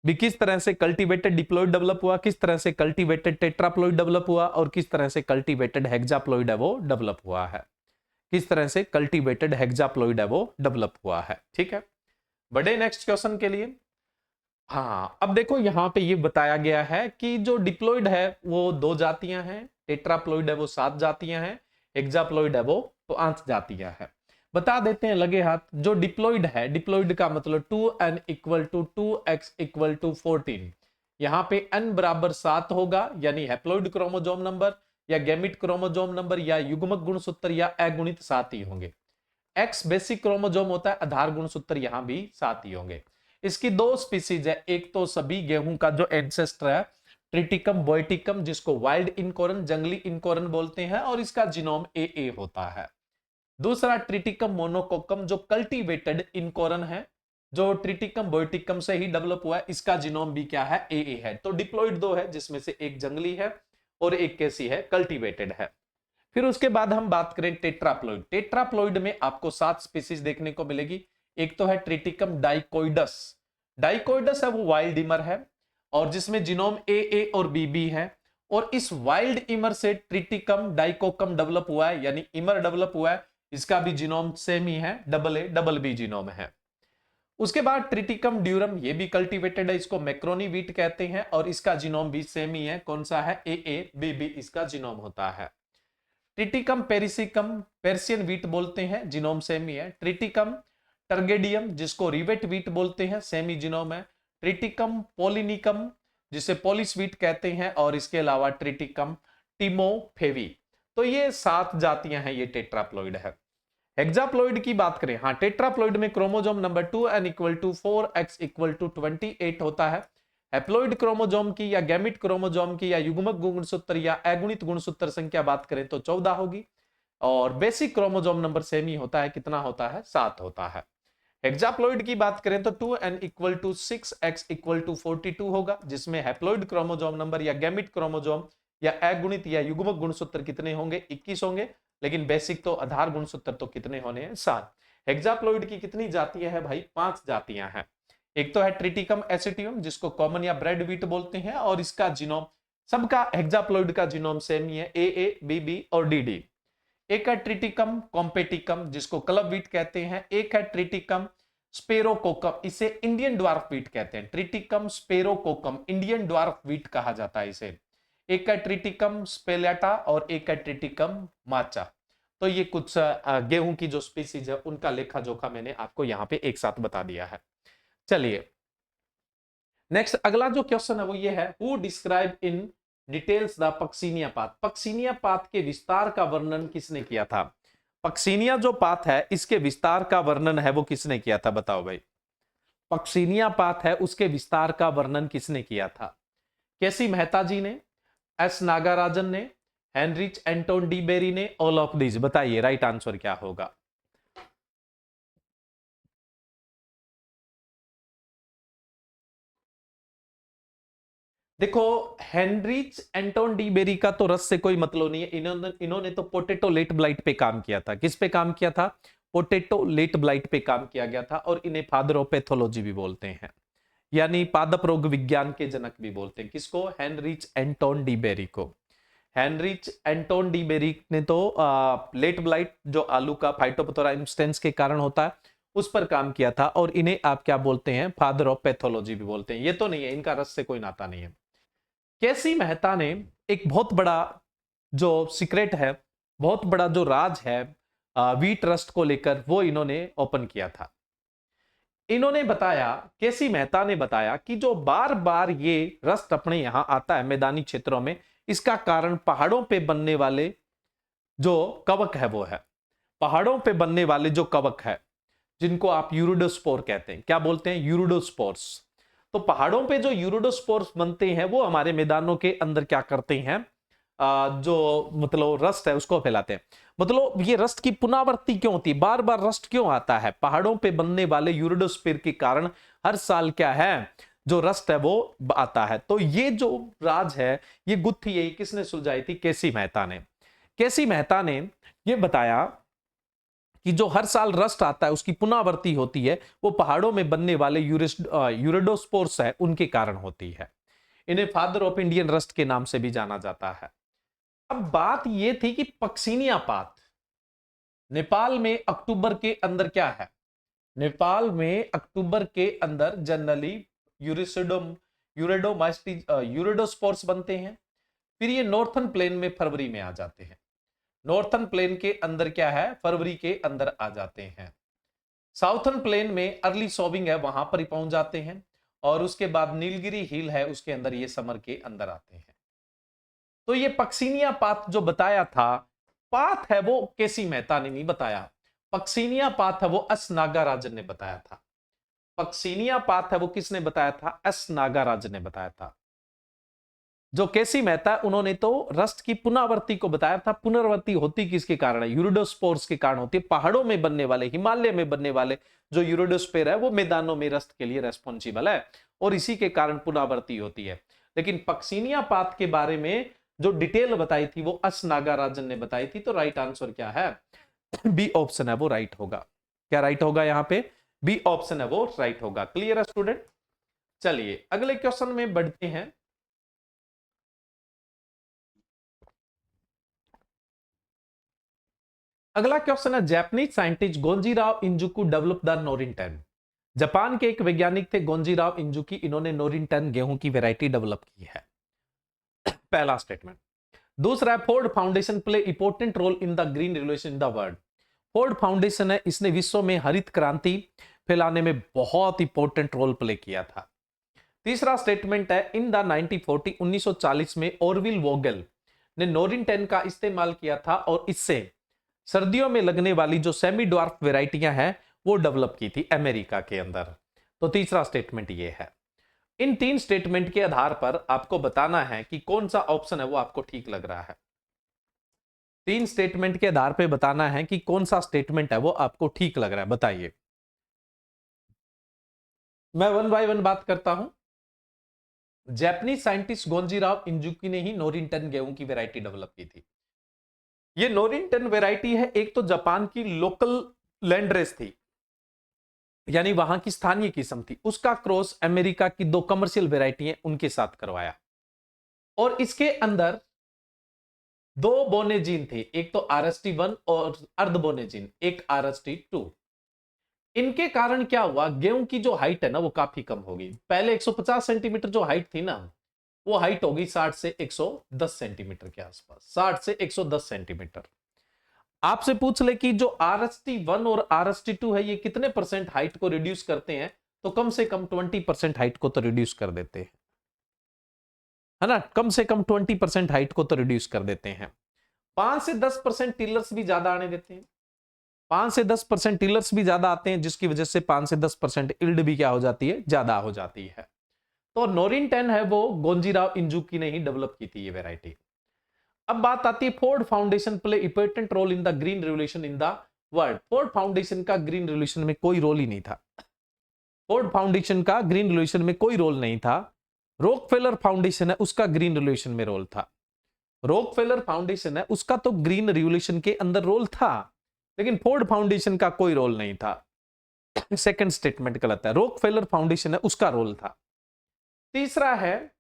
भी, किस तरह से कल्टीवेटेड डिप्लॉइड डेवलप हुआ, किस तरह से कल्टीवेटेड टेट्राप्लॉइड डेवलप हुआ, और किस तरह से कल्टीवेटेड हेक्साप्लॉइड है वो डेवलप हुआ है, किस तरह से कल्टीवेटेड हेक्साप्लॉइड है वो डेवलप हुआ है। ठीक है, बड़े नेक्स्ट क्वेश्चन के लिए। हाँ, अब देखो यहां पे ये बताया गया है कि जो डिप्लॉइड है वो 2 जातियां हैं, टेट्राप्लॉइड है वो 7 जातियां हैं, हेक्साप्लॉइड है वो 5 जातियां हैं। बता देते हैं लगे हाथ। जो डिप्लॉइड है, डिप्लॉइड का मतलब 2n equal to 2x equal to 14, यहां पे n बराबर 7 होगा, यानी हैप्लॉइड क्रोमोसोम नंबर या गैमिट क्रोमोसोम नंबर या युग्मक गुणसूत्र या अगुणित 7 ही होंगे। x बेसिक क्रोमोसोम होता है, आधार गुणसूत्र यहां भी 7 ही होंगे। इसकी 2 स्पीसीज है, एक तो सभी गेहूं का जो एंसेस्टर है ट्रिटिकम बोइटिकम, जिसको वाइल्ड इनकोरन जंगली इनकोरन बोलते हैं, और इसका जीनोम AA होता है। दूसरा ट्रिटिकम मोनोकोकम जो कल्टीवेटेड इनकोरन है, जो ट्रिटिकम बोइटिकम से ही डेवलप हुआ है, इसका जीनोम भी क्या है, AA है। तो डिप्लॉइड 2 है, जिसमें से एक जंगली है और एक कैसी है, कल्टीवेटेड है। फिर उसके बाद हम बात करें टेट्राप्लॉइड। टेट्राप्लॉइड में आपको 7 स्पीसीज देखने को मिलेगी। एक तो है ट्रिटिकम डाइकोइडस, डाइकोइडस है वो वाइल्ड इमर है, और जिसमें जीनोम AA और BB है, और इस वाइल्ड इमर से ट्रिटिकम डाइकोकम डेवलप हुआ है, यानी इमर डेवलप हुआ है, इसका भी जीनोम सेम ही है, AA जीनोम है। उसके बाद ट्रिटिकम ड्यूरम, ये भी कल्टीवेटेड है, इसको मैक्रोनी वीट कहते हैं, और इसका जीनोम भी सेम ही है, कौन सा है, AA BB इसका जीनोम होता है। ट्रिटिकम पेरिसिकम पर्शियन वीट बोलते हैं, जीनोम सेम ही है। ट्रिटिकम टर्गेडियम जिसको रिवेट वीट बोलते हैं, सेम ही जीनोम है। ट्रिटिकम पोलिनिकम जिसे पोलिस वीट कहते हैं, और इसके अलावा ट्रिटिकम टिमोफेवी। तो ये 7 जातियां हैं, ये टेट्राप्लॉइड है। हेक्साप्लॉइड की बात करें, हाँ, टेट्राप्लॉइड में chromosome number 2n equal to 4x equal to 28 होता है। हैप्लॉइड क्रोमोसोम की या गैमिट क्रोमोसोम की या युग्मक गुणसूत्र या अगुणित गुणसूत्र संख्या बात करें तो 14 होगी, और बेसिक क्रोमोसोम नंबर सेम ही होता है, कितना होता है, 7 होता है। हेक्साप्लॉइड की बात करें तो 2n equal to 6x equal to 42 होगा, जिसमें हैप्लॉइड क्रोमोसोम नंबर या गैमिट क्रोमोसोम या अगुणित या युग्मक गुणसूत्र कितने होंगे, 21 होंगे, लेकिन बेसिक तो आधार गुणसूत्र तो कितने होने हैं, 7। हेक्साप्लॉइड की कितनी जातियां हैं भाई, 5 जातियां हैं। एक तो है ट्रिटिकम एसिटियम जिसको कॉमन या ब्रेड वीट बोलते हैं, और इसका जीनोम सबका हेक्साप्लॉइड का जीनोम सेम ही है, AA BB और DD। एक है ट्रिटिकम कॉम्पेटिकम जिसको क्लब वीट कहते हैं। एक है ट्रिटिकम स्पेरोकोकम, इसे इंडियन ड्वार्फ वीट कहते हैं। ट्रिटिकम स्पेरोकोकम इंडियन ड्वार्फ वीट कहा जाता है इसे। एक है ट्रिटिकम स्पेलेटा और एक है ट्रिटिकम माचा। तो ये कुछ गेहूं की जो स्पीसीज है उनका लेखा जोखा मैंने आपको यहां पे एक साथ बता दिया है। चलिए नेक्स्ट अगला जो क्वेश्चन है वो ये है, who describe in details the Puccinia path. Puccinia path के विस्तार का वर्णन किसने किया था? पक्सिनिया जो पाथ है इसके विस्तार का वर्णन है वो किसने किया था, बताओ भाई। पक्सिनिया पाथ है उसके विस्तार का वर्णन किसने किया था? केसी मेहता जी ने, एस नागाराजन ने, हेनरिच एंटोन डी बेरी ने, ऑल ऑफ दीज। बताइए राइट आंसर क्या होगा। देखो हेनरिच एंटोन डी बेरी का तो रस से कोई मतलब नहीं है, इन्होंने तो पोटैटो लेट ब्लाइट पे काम किया था। किस पे काम किया था? पोटैटो लेट ब्लाइट पे काम किया गया था, और इन्हें फादर ऑफ पैथोलॉजी भी बोलते हैं, यानी पादप रोग विज्ञान के जनक भी बोलते हैं। किसको? हेनरिच एंटोन डी बेरी को। हेनरिच एंटोन डी बेरी ने तो लेट ब्लाइट जो आलू का फाइटोप्थोरा इंस्टेंस के कारण होता है उस पर काम किया था, और इन्हें आप क्या बोलते हैं, फादर ऑफ पैथोलॉजी भी बोलते हैं। ये तो नहीं है, इनका रस से कोई नाता नहीं है। केसी मेहता ने एक बहुत बड़ा जो सीक्रेट है, बहुत बड़ा जो राज है वी ट्रस्ट को लेकर, वो इन्होंने ओपन किया था। इन्होंने बताया, केसी मेहता ने बताया कि जो बार बार ये रस्ट अपने यहां आता है मैदानी क्षेत्रों में, इसका कारण पहाड़ों पे बनने वाले जो कवक है वो है। पहाड़ों पे बनने वाले जो कवक है, जिनको आप यूरिडोस्पोर कहते हैं, क्या बोलते हैं, यूरिडोस्पोर्स। तो पहाड़ों पे जो यूरिडोस्पोर्स बनते हैं वो हमारे मैदानों के अंदर क्या करते हैं, जो मतलब रस्ट है उसको फैलाते हैं। मतलब ये रस्ट की पुनरावृत्ति क्यों होती है, बार बार रस्ट क्यों आता है, पहाड़ों पे बनने वाले यूरिडोस्फीयर के कारण हर साल क्या है, जो रस्ट है वो आता है। तो ये जो राज है, ये गुत्थी यही किसने सुलझाई थी, केसी मेहता ने। केसी मेहता ने ये बताया कि जो हर साल रस्ट आता है उसकी पुनरावृत्ति होती है, वो पहाड़ों में बनने वाले यूरिडोस्पोर्स है उनके कारण होती है। इन्हें फादर ऑफ इंडियन रस्ट के नाम से भी जाना जाता है। अब बात यह थी कि पक्सिनिया पात नेपाल में अक्टूबर के अंदर क्या है, नेपाल में अक्टूबर के अंदर जनरली यूरिडोस्पोर्स बनते हैं। फिर ये नॉर्थन प्लेन में फरवरी में आ जाते हैं। नॉर्थन प्लेन के अंदर क्या है, फरवरी के अंदर आ जाते हैं। साउथर्न प्लेन में अर्ली सोविंग है, वहां पर ही पहुंच जाते हैं। और उसके बाद नीलगिरी हिल है, उसके अंदर ये समर के अंदर आते हैं। तो ये पक्सिनिया पात जो बताया था, पात है वो केसी मेहता ने नहीं बताया, पक्सिनिया पात है वो एस नागाराजन ने बताया था। पक्सिनिया पात है वो किसने बताया था, एस नागाराजन ने बताया था। जो केसी मेहता उन्होंने तो रस्ट की पुनरावृत्ति को बताया था। पुनरावृत्ति होती किसके कारण है, यूरिडोस्पोर्स के कारण होती है। पहाड़ों में बनने वाले, हिमालय में बनने वाले जो यूरिडोस्फेयर है वो मैदानों में रस्ट के लिए रेस्पॉन्सिबल है, और इसी के कारण पुनरावृत्ति होती है। लेकिन पक्सिनिया पात के बारे में जो डिटेल बताई थी वो एस नागाराजन ने बताई थी। तो राइट आंसर क्या है, बी ऑप्शन है वो राइट होगा। क्या राइट होगा यहां पे, बी ऑप्शन है वो राइट होगा। क्लियर है स्टूडेंट। चलिए अगले क्वेश्चन में बढ़ते हैं। अगला क्वेश्चन है, Japanese scientist Gonjiro Inazuka develop the Norin ten. Japan के एक वैज्ञानिक थे गोंजीराव इंजुकी, इन्होंने नोरिन-10 गेहूं की वैरायटी डेवलप की है। पहला स्टेटमेंट। दूसरा है, Ford Foundation play important role in the green revolution in the world. Ford Foundation है, इसने विश्व में हरित क्रांति फैलाने में बहुत इंपॉर्टेंट रोल प्ले किया था। तीसरा स्टेटमेंट है, इन द 1940 में ऑरविल वोगेल ने नोरिन-10 का इस्तेमाल किया था, और इससे सर्दियों में लगने वाली जो सेमी ड्वार्फ वेराइटियां हैं वो डेवलप की थी अमेरिका के अंदर। तो तीसरा स्टेटमेंट ये है। इन तीन स्टेटमेंट के आधार पर आपको बताना है कि कौन सा ऑप्शन है वो आपको ठीक लग रहा है। तीन स्टेटमेंट के आधार पर बताना है कि कौन सा स्टेटमेंट है वो आपको ठीक लग रहा है, बताइए। मैं वन बाय वन बात करता हूं। जापानीज साइंटिस्ट गोंजीराव इंजुकी ने ही नोरिन-10 गेहूं की वैरायटी डेवलप की थी। ये नोरिन-10 वैरायटी है, एक तो जापान की लोकल लैंड रेस थी, यानी वहां की स्थानीय किस्म थी, उसका क्रॉस अमेरिका की दो कमर्शियल वैरायटी है उनके साथ करवाया। और इसके अंदर दो बोनेजीन थे, एक तो RST1 और अर्ध बोनेजीन, एक RST2। इनके कारण क्या हुआ, गेहूं की जो हाइट है ना वो काफी कम होगी। पहले 150 सेंटीमीटर जो हाइट थी ना, वो हाइट होगी 60 से 110 सेंटीमीटर के आसपास, 60 से 110 सेंटीमीटर। आपसे पूछ ले कि जो RST1 और RST2 है ये कितने परसेंट हाइट को रिड्यूस करते हैं, तो कम से कम 20% हाइट को तो रिड्यूस कर देते हैं, है ना। कम से कम 20% हाइट को तो रिड्यूस कर देते हैं। 5 से 10% टिलर्स भी ज्यादा आने देते हैं। 5 से 10% टिलर्स भी ज्यादा आते हैं, जिसकी वजह से 5 से 10% इल्ड भी क्या हो जाती है, ज्यादा हो जाती है। तो नोरिन-10 है वो गोंजीराव इंजुकी ने ही डेवलप की थी ये वैरायटी। अब बात आती है, Ford Foundation play important role in the green revolution in the world. Ford Foundation का ग्रीन रिवोल्यूशन में कोई रोल ही नहीं था। फोर्ड फाउंडेशन का ग्रीन रिवोल्यूशन में कोई रोल नहीं था। रॉकफेलर फाउंडेशन है उसका ग्रीन रिवोल्यूशन में रोल था। रॉकफेलर फाउंडेशन है उसका तो ग्रीन रिवोल्यूशन के अंदर रोल था, लेकिन फोर्ड फाउंडेशन का कोई रोल नहीं था। सेकंड स्टेटमेंट गलत है, रॉकफेलर फाउंडेशन है उसका रोल था। तीसरा है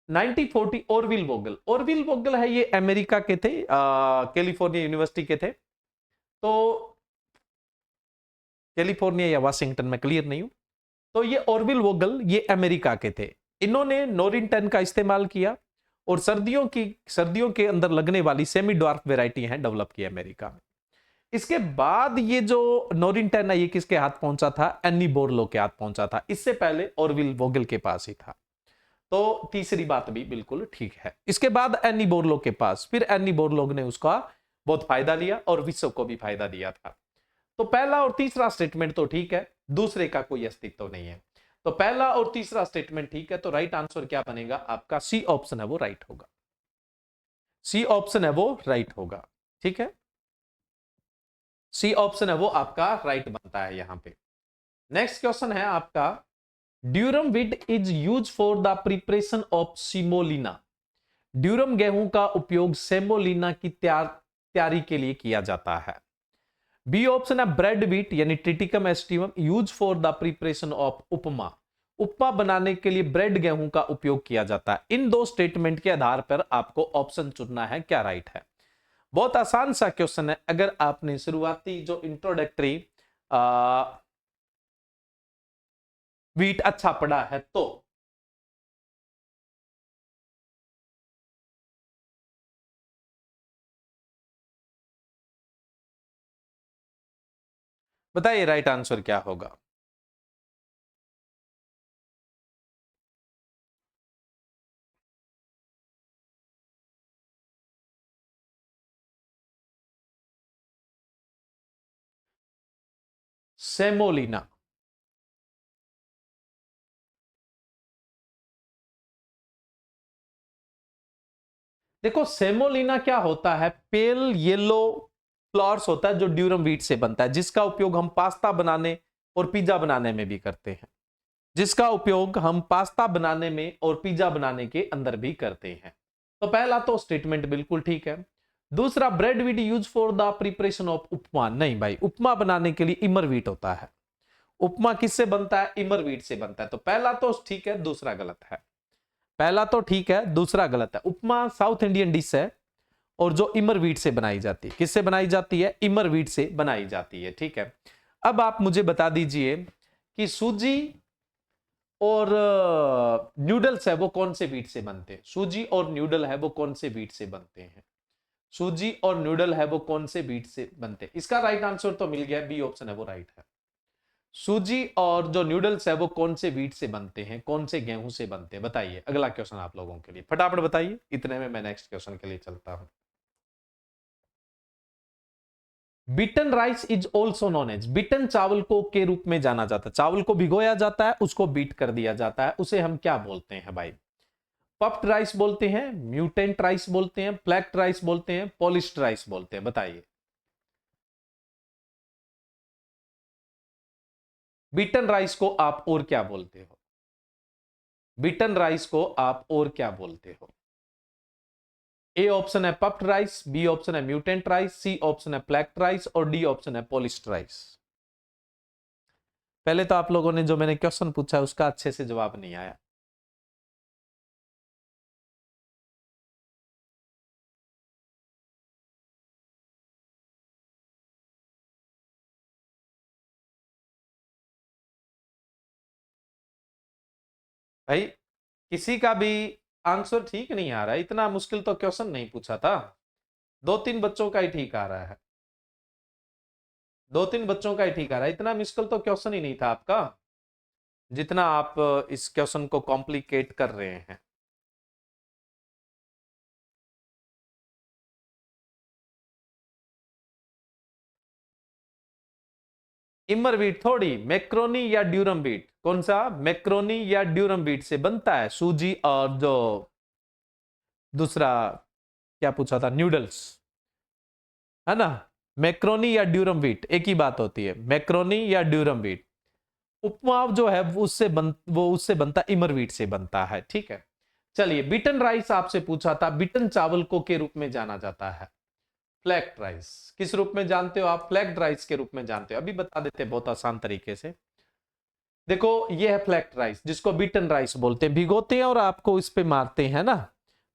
1940 ऑरविल वोगल। ऑरविल वोगल है ये अमेरिका के थे, कैलिफोर्निया यूनिवर्सिटी के थे। तो कैलिफोर्निया या वाशिंगटन में, क्लियर नहीं हूं। तो ये ऑरविल वोगल ये अमेरिका के थे। इन्होंने नोरिन 10 का इस्तेमाल किया और सर्दियों के अंदर लगने वाली सेमी ड्वार्फ वेराइटी है डेवलप की अमेरिका में। इसके बाद ये जो नोरिन 10 है ये किसके हाथ पहुंचा था? एनी बोरलो के हाथ पहुंचा था। इससे पहले ऑरविल वोगल के पास ही था। तो तीसरी बात भी बिल्कुल ठीक है। इसके बाद एनी बोरलो के पास, फिर एनी बोरलो ने उसका बहुत फायदा लिया और विश्व को भी फायदा दिया था। तो पहला और तीसरा स्टेटमेंट तो ठीक है, दूसरे का कोई अस्तित्व नहीं है। तो पहला और तीसरा स्टेटमेंट ठीक है, तो राइट आंसर क्या बनेगा आपका? सी ऑप्शन है वो राइट होगा। सी ऑप्शन है वो राइट होगा, ठीक है। सी ऑप्शन है वो आपका राइट बनता है यहां पे। नेक्स्ट क्वेश्चन है आपका, durum wheat is use for the preparation of semolina. Durum गेहूं का उपयोग सेमोलिना की तैयारी के लिए किया जाता है। बी ऑप्शन है ब्रेड व्हीट यानी Triticum aestivum use for the preparation of upma. Upma बनाने के लिए ब्रेड गेहूं का उपयोग किया जाता है। इन दो स्टेटमेंट के आधार पर आपको ऑप्शन चुनना है क्या राइट है। बहुत आसान सा क्वेश्चन है। अगर आपने शुरुआती जो इंट्रोडक्टरी व्हीट अच्छा पढ़ा है तो बताइए राइट आंसर क्या होगा। सेमोलिना। देखो सेमोलिना क्या होता है? पेल येलो फ्लावर्स होता है जो ड्यूरम व्हीट से बनता है, जिसका उपयोग हम पास्ता बनाने और पिज्जा बनाने में भी करते हैं। जिसका उपयोग हम पास्ता बनाने में और पिज्जा बनाने के अंदर भी करते हैं। तो पहला तो स्टेटमेंट बिल्कुल ठीक है। दूसरा, bread wheat use for the preparation of upma, नहीं भाई, उपमा बनाने के लिए इमर व्हीट होता है। उपमा किससे बनता है? इमर व्हीट से बनता है। तो पहला तो ठीक है, दूसरा गलत है। पहला तो ठीक है, दूसरा गलत है। उपमा साउथ इंडियन डिश है और जो इमर व्हीट से बनाई जाती है। किससे बनाई जाती है? इमर व्हीट से बनाई जाती है, ठीक है। अब आप मुझे बता दीजिए कि सूजी और न्यूडल्स है वो कौन से व्हीट से बनते हैं? सूजी और न्यूडल है वो कौन से व्हीट से बनते हैं? सूजी और न्यूडल है वो कौन से व्हीट से बनते हैं? इसका राइट आंसर तो मिल गया, बी ऑप्शन है वो राइट है। सूजी और जो न्यूडल्स है वो कौन से व्हीट से बनते हैं, कौन से गेहूं से बनते हैं? बताइए। अगला क्वेश्चन आप लोगों के लिए, फटाफट बताइए, इतने में मैं नेक्स्ट क्वेश्चन के लिए चलता हूं। Beaten rice is also known as, beaten चावल को के रूप में जाना जाता है। चावल को भिगोया जाता है, उसको बीट कर दिया जाता है, उसे हम क्या बोलते हैं भाई? पफ्ड राइस बोलते हैं, म्यूटेंट राइस बोलते हैं, फ्लैक्ड राइस बोलते हैं, पॉलिश्ड राइस बोलते हैं? बताइए। बीटन राइस को आप और क्या बोलते हो? बीटन राइस को आप और क्या बोलते हो? ए ऑप्शन है पफ्ड राइस, बी ऑप्शन है म्यूटेंट राइस, सी ऑप्शन है फ्लैक्ड राइस और डी ऑप्शन है पॉलिश्ड राइस। पहले तो आप लोगों ने जो मैंने क्वेश्चन पूछा उसका अच्छे से जवाब नहीं आया। भाई किसी का भी आंसर ठीक नहीं आ रहा है। इतना मुश्किल तो क्वेश्चन नहीं पूछा था। दो तीन बच्चों का ही ठीक आ रहा है, दो तीन बच्चों का ही ठीक आ रहा है। इतना मुश्किल तो क्वेश्चन ही नहीं था आपका, जितना आप इस क्वेश्चन को कॉम्प्लिकेट कर रहे हैं। इमर व्हीट थोड़ी, मैक्रोनी या ड्यूरम व्हीट, कौन सा? मैक्रोनी या ड्यूरम व्हीट से बनता है सूजी और जो दूसरा क्या पूछा था, न्यूडल्स, है ना। मैक्रोनी या ड्यूरम व्हीट एक ही बात होती है, मैक्रोनी या ड्यूरम व्हीट। उपमा जो है वो उससे बनता, इमर व्हीट से बनता है, ठीक है। चलिए, बीटन राइस आपसे पूछा था, बीटन चावल को के रूप में जाना जाता है फ्लैक्ड राइस। किस रूप में जानते हो आप? फ्लैक्ड राइस के रूप में जानते हो। अभी बता देते हैं बहुत आसान तरीके से। देखो ये है फ्लैक्ड राइस जिसको बीटन राइस बोलते हैं, भिगोते हैं और आपको इस पे मारते हैं ना,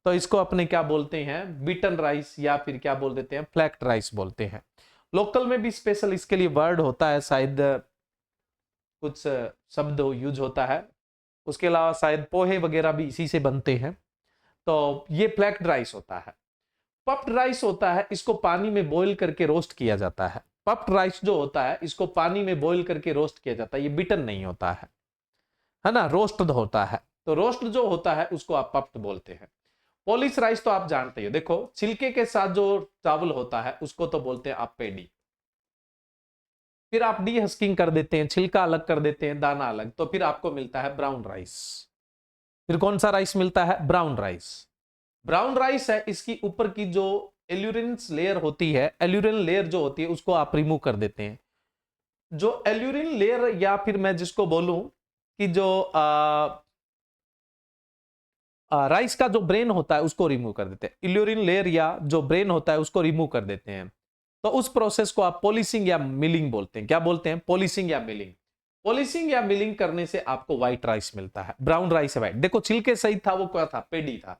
तो इसको अपने क्या बोलते हैं? बीटन राइस या फिर क्या बोल देते हैं? फ्लैक्ड राइस बोलते हैं। लोकल में भी स्पेशल इसके लिए वर्ड होता है, शायद कुछ शब्द यूज होता है, उसके अलावा शायद पोहे वगैरह भी इसी से बनते हैं। तो ये फ्लैक्ड राइस होता है। पफ्ड राइस होता है, इसको पानी में बॉईल करके रोस्ट किया जाता है। पफ्ड राइस जो होता है इसको पानी में बॉईल करके रोस्ट किया जाता है, ये बिटन नहीं होता है ना, रोस्टेड होता है। तो रोस्ट जो होता है उसको आप पफ्ड बोलते हैं। पॉलिश राइस तो आप जानते हो, देखो छिलके के साथ जो चावल होता है उसको तो बोलते हैं आप पेडी। फिर आप डी हस्किंग कर देते हैं, छिलका अलग कर देते हैं, दाना अलग, तो फिर आपको मिलता है ब्राउन राइस। फिर कौन सा राइस मिलता है? Brown rice. ब्राउन राइस है, इसकी ऊपर की जो एल्यूरिन लेयर होती है, एल्यूरिन लेयर जो होती है उसको आप रिमूव कर देते हैं। जो एल्यूरिन लेयर, या फिर मैं जिसको बोलूं कि जो राइस का जो ब्रेन होता है उसको रिमूव कर देते हैं। इल्यूरिन लेयर या जो ब्रेन होता है उसको रिमूव कर देते हैं। तो उस प्रोसेस को आप पॉलिशिंग या मिलिंग बोलते हैं। क्या बोलते हैं? पॉलिशिंग या मिलिंग। पॉलिशिंग या मिलिंग करने से आपको व्हाइट राइस मिलता है। ब्राउन राइस है व्हाइट। देखो छिलके सही था, वो क्या था? पेडी था।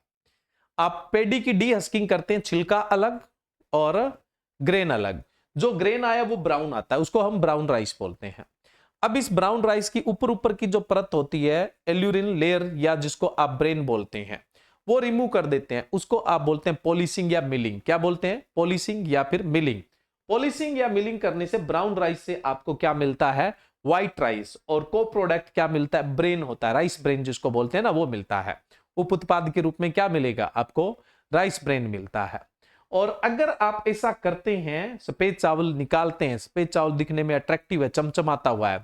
आप पेडी की डी हस्किंग करते हैं, छिलका अलग और ग्रेन अलग। जो ग्रेन आया वो ब्राउन आता है, उसको हम ब्राउन राइस बोलते हैं। अब इस ब्राउन राइस की ऊपर ऊपर की जो परत होती है, एल्यूरिन लेयर या जिसको आप ब्रेन बोलते हैं, वो रिमूव कर देते हैं। उसको आप बोलते हैं पॉलिशिंग या मिलिंग। क्या बोलते हैं? पॉलिशिंग या फिर मिलिंग। पॉलिशिंग या मिलिंग करने से ब्राउन राइस से आपको क्या मिलता है? White rice. और को प्रोडक्ट क्या मिलता है? ब्रेन होता है, राइस ब्रेन जिसको बोलते हैं ना, वो मिलता है। उप उत्पाद के रूप में क्या मिलेगा आपको? राइस ब्रेन मिलता है। और अगर आप ऐसा करते हैं, सफेद चावल निकालते हैं, सफेद चावल दिखने में अट्रैक्टिव है, चमचमाता हुआ है,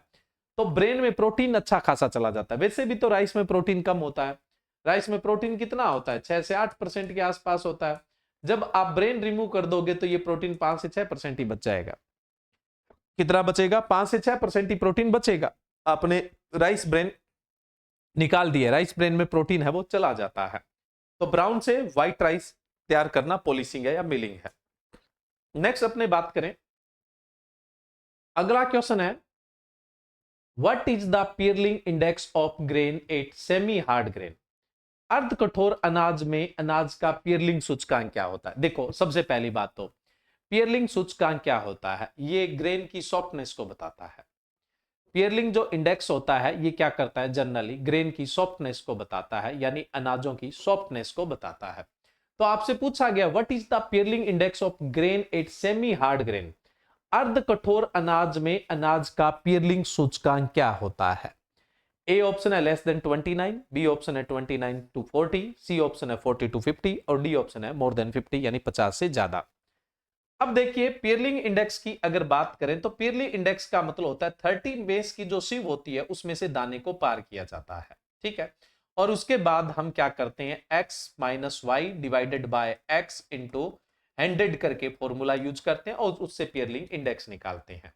तो ब्रेन में प्रोटीन अच्छा खासा चला जाता है। वैसे भी तो राइस में प्रोटीन कम होता है। राइस में प्रोटीन कितना होता है? 6 से 8% के आसपास होता है। जब आप ब्रेन रिमूव कर दोगे तो ये प्रोटीन 5 से 6% ही बच जाएगा। कितना बचेगा? 5 से 6% ही प्रोटीन बचेगा। आपने राइस ब्रेन निकाल दिया, राइस ब्रेन में प्रोटीन है वो चला जाता है। तो ब्राउन से व्हाइट राइस तैयार करना पॉलिशिंग है या मिलिंग है। नेक्स्ट अपने बात करें, अगला क्वेश्चन है, what is the pearling index of grain at semi hard grain? अर्ध कठोर अनाज में अनाज का पियरलिंग सूचकांक क्या होता है? देखो सबसे पहली बात तो पियरलिंग सूचकांक क्या होता है? ये ग्रेन की सॉफ्टनेस को बताता है। पियरलिंग जो इंडेक्स होता है ये क्या करता है? जनरली ग्रेन की सॉफ्टनेस को बताता है, यानी अनाजों की सॉफ्टनेस को बताता है। तो आपसे पूछा गया what is the pearling index of grain at semi hard grain? अर्ध कठोर अनाज में अनाज का पियरलिंग सूचकांक क्या होता है? ए ऑप्शन है लेस देन 29, बी ऑप्शन है 29 टू 40, सी ऑप्शन है 40 टू 50 और डी ऑप्शन है मोर देन 50 यानी 50 से ज्यादा। अब देखिए पियरलिंग इंडेक्स की अगर बात करें तो पियरलिंग इंडेक्स का मतलब होता है 30 बेस की जो सिव होती है उसमें से दाने को पार किया जाता है। ठीक है, और उसके बाद हम क्या करते हैं? x minus Y divided by x into 100 करके फॉर्मूला यूज करते हैं और उससे पियरलिंग इंडेक्स निकालते हैं।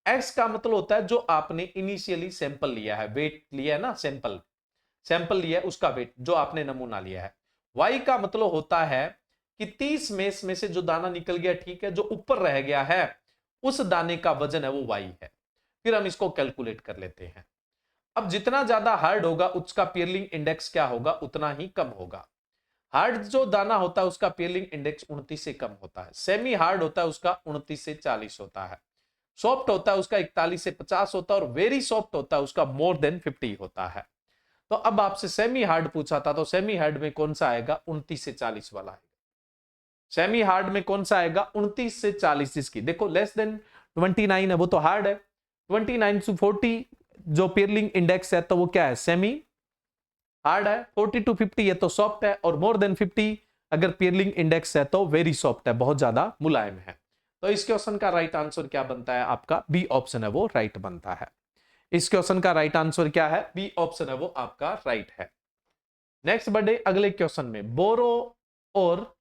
x का मतलब होता है जो आपने इनिशियली सैंपल लिया है, वेट लिया है ना, सैंपल सैंपल लिया है उसका वेट, जो आपने नमूना लिया है। y का मतलब होता है कि 30 मेस में से जो दाना निकल गया, ठीक है, जो ऊपर रह गया है उस दाने का वजन है वो y है। फिर हम इसको कैलकुलेट कर लेते हैं। अब जितना ज्यादा हार्ड होगा उसका पियरलिंग इंडेक्स क्या होगा? उतना ही कम होगा। हार्ड जो दाना होता है उसका पियरलिंग इंडेक्स 29 से कम होता है। सेमी हार्ड होता है उसका 29 से 40 होता है। सॉफ्ट होता है उसका 41 से 50 होता है और वेरी सॉफ्ट होता है उसका मोर देन 50 होता है। तो अब आपसे सेमी हार्ड पूछा था, तो सेमी हार्ड में कौन सा आएगा? 29 से 40 वाला आएगा। सेमी हार्ड में कौन सा आएगा? 29 से 40। इसकी देखो लेस देन 29 है वो तो हार्ड है, 29 टू 40 जो पियरलिंग इंडेक्स है तो वो क्या है? सेमी हार्ड है। 40 टू 50 है तो सॉफ्ट है, और मोर देन 50 अगर पियरलिंग इंडेक्स है तो वेरी सॉफ्ट है, बहुत ज्यादा मुलायम है। तो इस क्वेश्चन का राइट आंसर क्या बनता है? आपका बी ऑप्शन है वो राइट बनता है। इस क्वेश्चन का राइट आंसर क्या है? बी ऑप्शन है वो आपका राइट है। नेक्स्ट बढ़े अगले क्वेश्चन में, बोरो और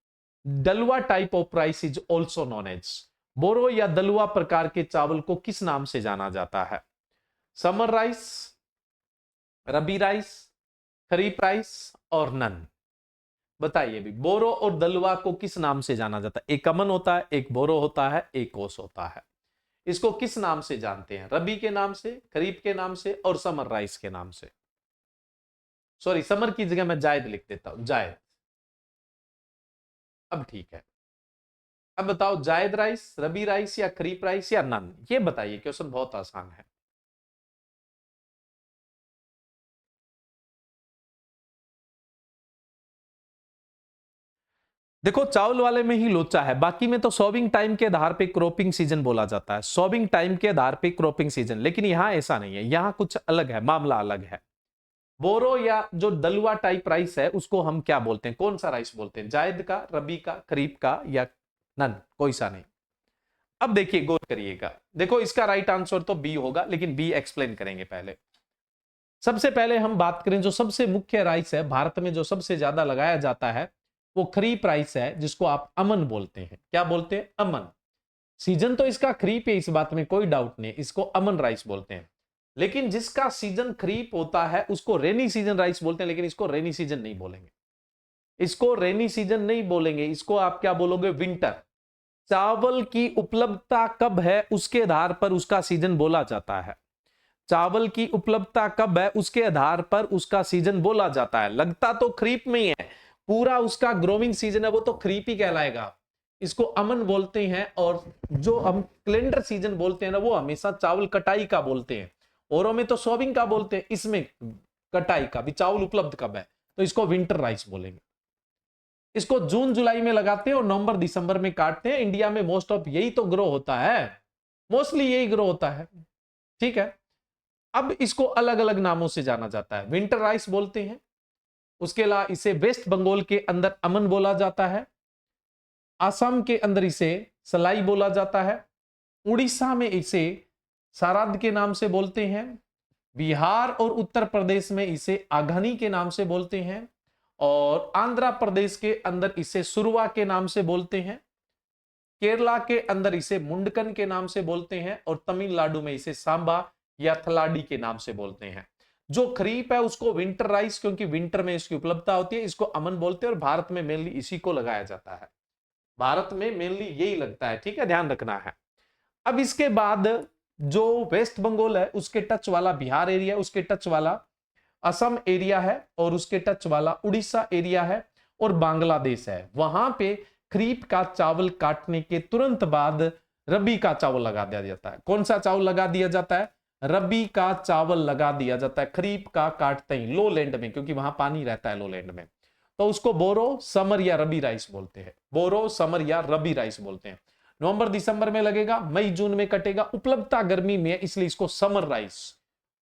dalua type of rice is also known as. Boro या दलुआ प्रकार के चावल को किस नाम से जाना जाता है? समर राइस, रबी राइस, खरीफ राइस और नन। बताइए भी, बोरो और दलुआ को किस नाम से जाना जाता है? एक कमन होता है, एक बोरो होता है, एक कोस होता है। इसको किस नाम से जानते हैं? रबी के नाम से, खरीफ के नाम से और समर राइस के नाम से। सॉरी, समर की जगह मैं जायद लिख देता हूं, जायद। अब ठीक है, अब बताओ जायद राइस, रबी राइस या खरीफ राइस या नन? ये बताइए, क्वेश्चन बहुत आसान है। देखो चावल वाले में ही लोचा है, बाकी में तो सोविंग टाइम के आधार पे क्रॉपिंग सीजन बोला जाता है, सोविंग टाइम के आधार पे क्रॉपिंग सीजन, लेकिन यहां ऐसा नहीं है, यहां कुछ अलग है, मामला अलग है। बोरो या जो दलुआ टाइप राइस है उसको हम क्या बोलते हैं, कौन सा राइस बोलते हैं, जायद का, रबी का, खरीफ का, या नन, कोई सा नहीं। अब देखिए गौर करिएगा, देखो इसका राइट आंसर तो बी होगा, लेकिन बी एक्सप्लेन करेंगे पहले। सबसे पहले हम बात करें जो सबसे मुख्य राइस है भारत में, जो सबसे ज्यादा लगाया जाता है वो खरीफ राइस है, जिसको आप अमन बोलते हैं। क्या बोलते हैं, अमन। सीजन तो इसका खरीफ है, इस बात में कोई डाउट नहीं, इसको अमन राइस बोलते हैं। लेकिन जिसका सीजन खरीफ होता है उसको रेनी सीजन राइस बोलते हैं, लेकिन इसको रेनी सीजन नहीं बोलेंगे, इसको रेनी सीजन नहीं बोलेंगे, इसको आप क्या बोलोगे, विंटर। चावल की उपलब्धता कब है उसके आधार पर उसका सीजन बोला जाता है, चावल की उपलब्धता कब है उसके आधार पर उसका सीजन बोला जाता है। लगता तो खरीफ में ही है, पूरा उसका ग्रोइंग सीजन है वो तो खरीफ ही कहलाएगा, इसको अमन बोलते हैं। और जो हम कैलेंडर सीजन बोलते हैं ना, वो हमेशा चावल कटाई का बोलते हैं, औरों में तो सोविंग का बोलते हैं, इसमें कटाई का भी, चावल उपलब्ध कब है तो इसको विंटर राइस बोलेंगे। इसको जून जुलाई में लगाते हैं और नवंबर दिसंबर में काटते हैं। इंडिया में मोस्ट ऑफ यही तो ग्रो होता है, मोस्टली यही ग्रो होता है, ठीक है। अब इसको अलग अलग नामों से जाना जाता है, विंटर राइस बोलते हैं, उसके अलावा इसे वेस्ट बंगाल के अंदर अमन बोला जाता है, असम के अंदर इसे सलाई बोला जाता है, उड़ीसा में इसे साराद के नाम से बोलते हैं, बिहार और उत्तर प्रदेश में इसे आघनी के नाम से बोलते हैं, और आंध्र प्रदेश के अंदर इसे सुरवा के नाम से बोलते हैं, केरला के अंदर इसे मुंडकन के नाम से बोलते हैं, और तमिलनाडु में इसे सांबा या थलाडी के नाम से बोलते हैं। जो खरीफ है उसको विंटर राइस, क्योंकि विंटर में इसकी उपलब्धता होती है, इसको अमन बोलते हैं, और भारत में मेनली इसी को लगाया जाता है, भारत में मेनली यही लगता है, ठीक है, ध्यान रखना है। अब इसके बाद जो वेस्ट बंगाल है उसके टच वाला बिहार एरिया, उसके टच वाला असम एरिया है, और उसके टच वाला उड़ीसा एरिया है, और बांग्लादेश है। वहां पे खरीफ का चावल काटने के तुरंत बाद रबी का चावल लगा दिया जाता है। कौन सा चावल लगा दिया जाता है, रबी का चावल लगा दिया जाता है खरीफ का काटते ही, लो लैंड में, क्योंकि वहां पानी रहता है लो लैंड में, तो उसको बोरो समर या रबी राइस बोलते हैं, बोरो समर या रबी राइस बोलते हैं। नवंबर दिसंबर में लगेगा, मई जून में कटेगा, उपलब्धता गर्मी में है इसलिए इसको समर राइस।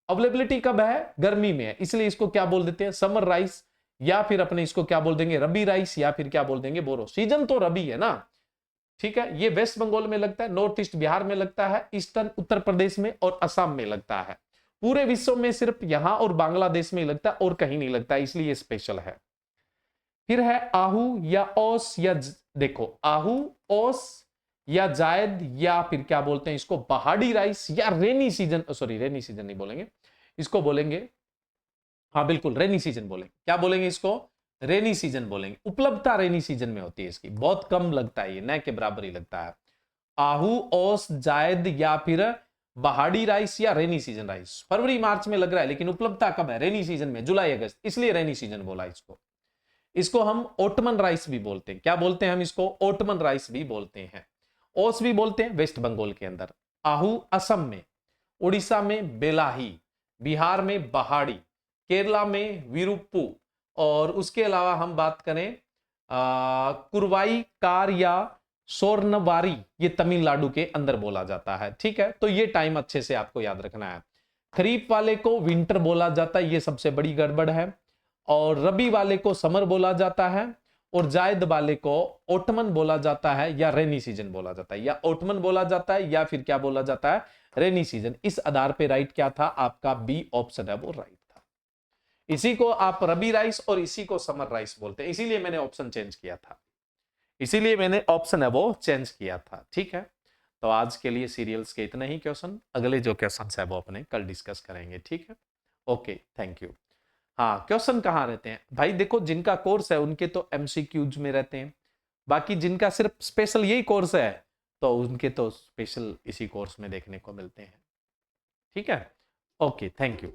अवेलेबिलिटी कब है, गर्मी में है, इसलिए इसको क्या बोल देते हैं, समर राइस, या फिर अपने इसको क्या बोल देंगे, रबी राइस, या फिर क्या बोल देंगे, बोरो। सीजन तो रबी है ना, ठीक है। ये वेस्ट बंगाल में लगता है, नॉर्थ ईस्ट बिहार में लगता है, ईस्टर्न उत्तर प्रदेश में और असम में लगता है। पूरे विश्व में सिर्फ यहां और बांग्लादेश में लगता है, और कहीं नहीं लगता, इसलिए ये स्पेशल है। फिर है आहू या ओस, या देखो आहू, ओस या जायद, या फिर क्या बोलते हैं इसको, पहाड़ी राइस, या rainy season, sorry rainy season नहीं बोलेंगे, इसको बोलेंगे, हाँ बिल्कुल रेनी सीजन बोलेंगे। क्या बोलेंगे इसको, रेनी सीजन बोलेंगे। उपलब्धता रेनी सीजन में होती है इसकी, बहुत कम लगता है, ये न के बराबर ही लगता है। आहू, ओस, जायद, या फिर पहाड़ी राइस, या रेनी सीजन राइस। फरवरी मार्च में लग रहा है, लेकिन उपलब्धता कब है, रेनी सीजन में, जुलाई अगस्त, इसलिए रेनी सीजन बोला इसको। इसको हम ओटमन राइस भी बोलते हैं। क्या बोलते हैं हम इसको, ओटमन राइस भी बोलते हैं। ओस भी बोलते हैं वेस्ट बंगाल के अंदर, आहू असम में, उड़ीसा में बेलाही, बिहार में बहाड़ी, केरला में विरुप्पू, और उसके अलावा हम बात करें कुरवाई कार या सोर्नवारी, ये तमिलनाडु के अंदर बोला जाता है, ठीक है। तो ये टाइम अच्छे से आपको याद रखना है। खरीफ वाले को विंटर बोला जाता है, ये सबसे बड़ी गड़बड़ है, और रबी वाले को समर बोला जाता है, और जायद वाले को ओटमन बोला जाता है, या रेनी सीजन बोला जाता है, या ओटमन बोला जाता है, या फिर क्या बोला जाता है, रेनी सीजन। इस आधार पे राइट क्या था आपका, बी ऑप्शन है वो राइट था। इसी को आप रबी राइस और इसी को समर राइस बोलते हैं, इसीलिए मैंने ऑप्शन चेंज किया था, इसीलिए मैंने ऑप्शन है वो चेंज किया था, ठीक है। तो आज के लिए सीरियल्स के इतने ही क्वेश्चन, अगले जो क्वेश्चन है वो अपने कल डिस्कस करेंगे, ठीक है। Okay, thank you. हाँ, क्वेश्चन कहाँ रहते हैं भाई, देखो जिनका कोर्स है उनके तो एमसीक्यूज में रहते हैं, बाकी जिनका सिर्फ स्पेशल यही कोर्स है तो उनके तो स्पेशल इसी कोर्स में देखने को मिलते हैं, ठीक है। Okay, thank you.